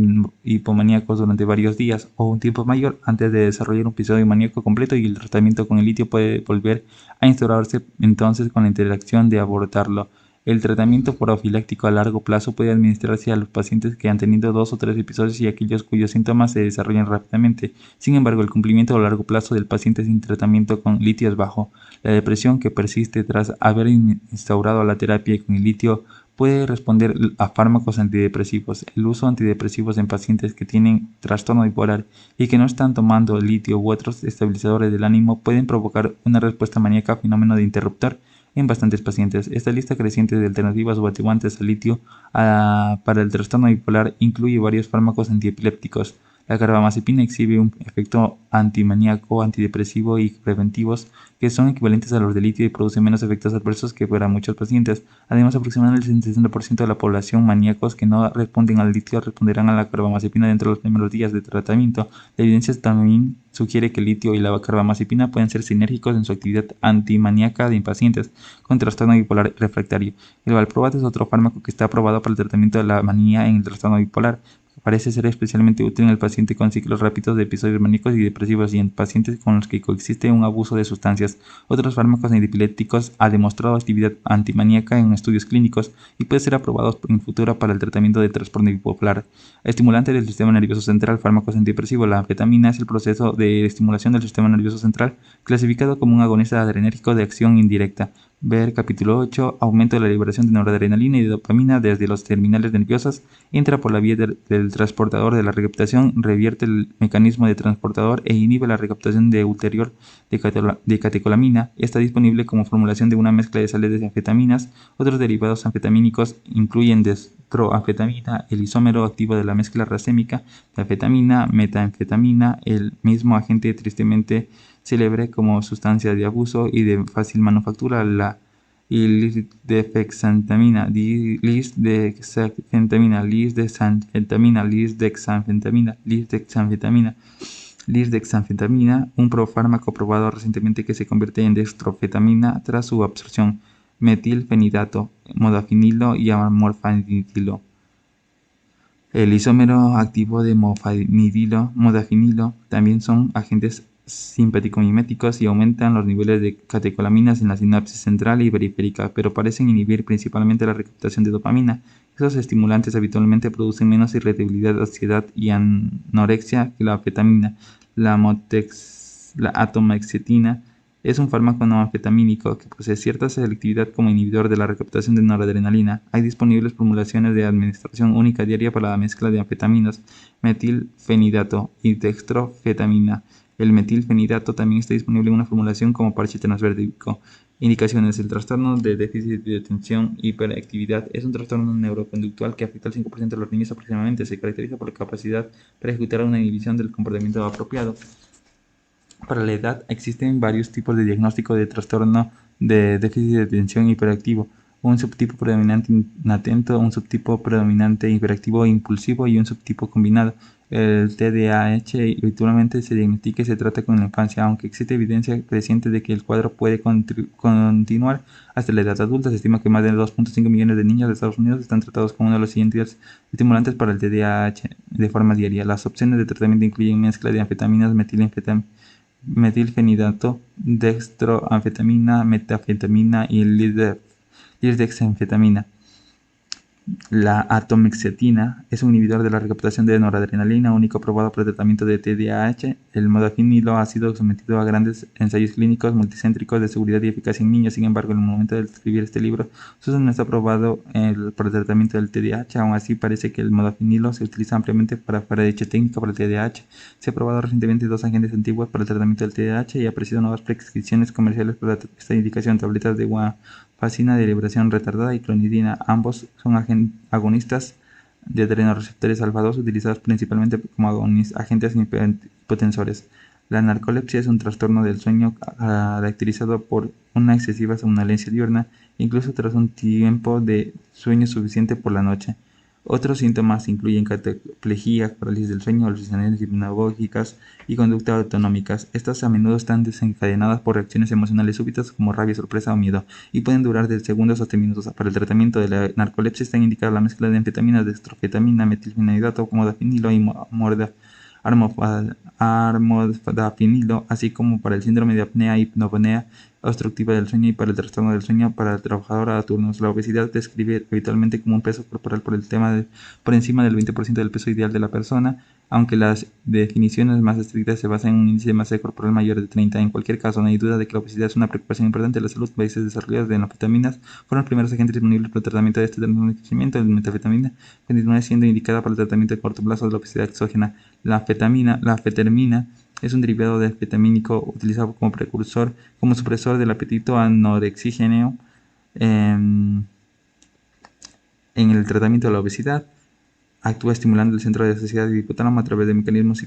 hipomaníacos durante varios días o un tiempo mayor antes de desarrollar un episodio maníaco completo y el tratamiento con el litio puede volver a instaurarse entonces con la interacción de abortarlo. El tratamiento profiláctico a largo plazo puede administrarse a los pacientes que han tenido 2 o 3 episodios y aquellos cuyos síntomas se desarrollan rápidamente. Sin embargo, el cumplimiento a largo plazo del paciente sin tratamiento con litio es bajo. La depresión que persiste tras haber instaurado la terapia con el litio puede responder a fármacos antidepresivos. El uso de antidepresivos en pacientes que tienen trastorno bipolar y que no están tomando litio u otros estabilizadores del ánimo pueden provocar una respuesta maníaca, fenómeno de interruptor, en bastantes pacientes. Esta lista creciente de alternativas o atenuantes al litio para el trastorno bipolar incluye varios fármacos antiepilépticos. La carbamazepina exhibe un efecto antimaníaco, antidepresivo y preventivos que son equivalentes a los de litio y producen menos efectos adversos que para muchos pacientes. Además, aproximadamente el 60% de la población maníacos que no responden al litio responderán a la carbamazepina dentro de los primeros días de tratamiento. La evidencia también sugiere que el litio y la carbamazepina pueden ser sinérgicos en su actividad antimaníaca de pacientes con trastorno bipolar refractario. El valproato es otro fármaco que está aprobado para el tratamiento de la manía en el trastorno bipolar. Parece ser especialmente útil en el paciente con ciclos rápidos de episodios maníacos y depresivos y en pacientes con los que coexiste un abuso de sustancias. Otros fármacos antipilépticos han demostrado actividad antimaníaca en estudios clínicos y puede ser aprobados en futuro para el tratamiento de trastorno bipolar. Estimulante del sistema nervioso central, fármacos antidepresivos. La anfetamina es el proceso de estimulación del sistema nervioso central, clasificado como un agonista adrenérgico de acción indirecta. Ver capítulo 8, aumento de la liberación de noradrenalina y de dopamina desde los terminales nerviosas, entra por la vía del transportador de la recaptación, revierte el mecanismo de transportador e inhibe la recaptación de ulterior de catecolamina. Está disponible como formulación de una mezcla de sales de anfetaminas. Otros derivados anfetamínicos incluyen destroanfetamina, el isómero activo de la mezcla racémica de anfetamina, metanfetamina, el mismo agente tristemente célebre como sustancia de abuso y de fácil manufactura, la lisdexanfetamina, lisdexanfetamina, un fármaco probado recientemente que se convierte en dextrofetamina tras su absorción, metilfenidato, modafinilo y amorfanidilo. El isómero activo de modafinilo también son agentes simpático-miméticos y aumentan los niveles de catecolaminas en la sinapsis central y periférica, pero parecen inhibir principalmente la recaptación de dopamina. Esos estimulantes habitualmente producen menos irritabilidad, ansiedad y anorexia que la anfetamina. La atomoxetina Es un fármaco no anfetamínico que posee cierta selectividad como inhibidor de la recaptación de noradrenalina. Hay disponibles formulaciones de administración única diaria para la mezcla de anfetaminas, metilfenidato y dextrofetamina. El metilfenidato también está disponible en una formulación como parche transdérmico. Indicaciones: el trastorno de déficit de atención hiperactividad es un trastorno neuroconductual que afecta al 5% de los niños aproximadamente. Se caracteriza por la capacidad para ejecutar una inhibición del comportamiento apropiado. Para la edad existen varios tipos de diagnóstico de trastorno de déficit de atención hiperactivo: un subtipo predominante inatento, un subtipo predominante hiperactivo impulsivo y un subtipo combinado. El TDAH habitualmente se diagnostica y se trata con la infancia, aunque existe evidencia creciente de que el cuadro puede continuar hasta la edad adulta. Se estima que más de 2.5 millones de niños de Estados Unidos están tratados con uno de los siguientes estimulantes para el TDAH de forma diaria. Las opciones de tratamiento incluyen mezcla de anfetaminas, metilfenidato, dextroanfetamina, metafetamina y lisdexanfetamina. La atomoxetina es un inhibidor de la recaptación de noradrenalina, único aprobado para el tratamiento de TDAH. El modafinilo ha sido sometido a grandes ensayos clínicos multicéntricos de seguridad y eficacia en niños. Sin embargo, en el momento de escribir este libro, su uso no está aprobado para el tratamiento del TDAH. Aún así, parece que el modafinilo se utiliza ampliamente para dicha técnica para el TDAH. Se ha aprobado recientemente 2 agentes antiguos para el tratamiento del TDAH y ha aparecido nuevas prescripciones comerciales para esta indicación: tabletas de guanfacina de liberación retardada y clonidina. Ambos son agonistas de adrenoreceptores alfa-2 utilizados principalmente como agentes hipotensores. La narcolepsia es un trastorno del sueño caracterizado por una excesiva somnolencia diurna, incluso tras un tiempo de sueño suficiente por la noche. Otros síntomas incluyen cataplejía, parálisis del sueño, alucinaciones hipnagógicas y conductas autonómicas. Estas a menudo están desencadenadas por reacciones emocionales súbitas como rabia, sorpresa o miedo, y pueden durar de segundos hasta minutos. Para el tratamiento de la narcolepsia está indicada la mezcla de anfetaminas, dextrofetamina, metilfenidato, modafinilo y armodafinilo, así como para el síndrome de apnea y hipnoponía obstructiva del sueño y para el trastorno del sueño para el trabajador a turnos. La obesidad describe habitualmente como un peso corporal por encima del 20% del peso ideal de la persona, aunque las definiciones más estrictas se basan en un índice de masa corporal mayor de 30. En cualquier caso, no hay duda de que la obesidad es una preocupación importante de la salud. Países desarrollados de anfetaminas fueron los primeros agentes disponibles para el tratamiento de este envejecimiento. La metafetamina continúa siendo indicada para el tratamiento de corto plazo de la obesidad exógena. La anfetamina es un derivado de anfetamínico utilizado como supresor del apetito anorexígeno en el tratamiento de la obesidad. Actúa estimulando el centro de saciedad y hipotálamo a través de mecanismos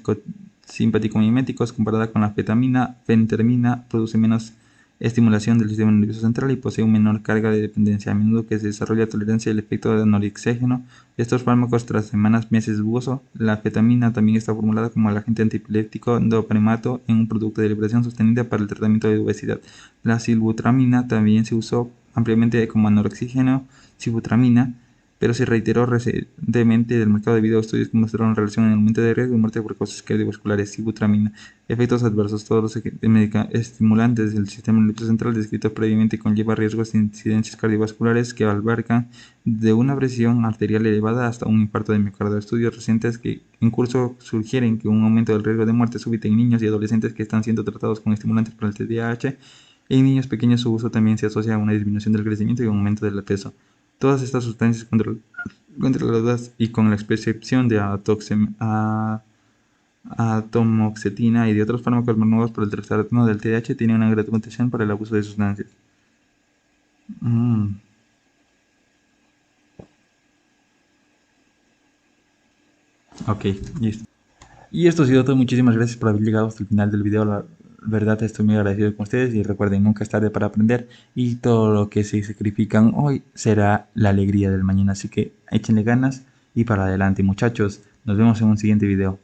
simpático-miméticos. Comparada con la fentermina, produce menos estimulación del sistema nervioso central y posee una menor carga de dependencia. A menudo que se desarrolla tolerancia al efecto de anorexígeno de estos fármacos tras semanas, meses de uso. La anfetamina también está formulada como el agente antiepiléptico dopamimato en un producto de liberación sostenida para el tratamiento de obesidad. La silbutramina también se usó ampliamente como anorexígeno, sibutramina, pero se reiteró recientemente del mercado debido a estudios que mostraron relación en el aumento de riesgo y muerte por causas cardiovasculares. Sibutramina. Efectos adversos. Todos los estimulantes del sistema nervioso central descritos previamente conllevan riesgos de incidencias cardiovasculares que abarcan de una presión arterial elevada hasta un infarto de miocardio. Estudios recientes que en curso sugieren que un aumento del riesgo de muerte súbita en niños y adolescentes que están siendo tratados con estimulantes para el TDAH. En niños pequeños su uso también se asocia a una disminución del crecimiento y un aumento del peso. Todas estas sustancias controladas y con la excepción de atomoxetina y de otros fármacos más nuevos para el trastorno del TDAH tienen una gran reputación para el abuso de sustancias. Ok, listo. Y esto ha sido todo. Muchísimas gracias por haber llegado hasta el final del video. La verdad estoy muy agradecido con ustedes y recuerden, nunca es tarde para aprender y todo lo que se sacrifican hoy será la alegría del mañana. Así que échenle ganas y para adelante, muchachos. Nos vemos en un siguiente video.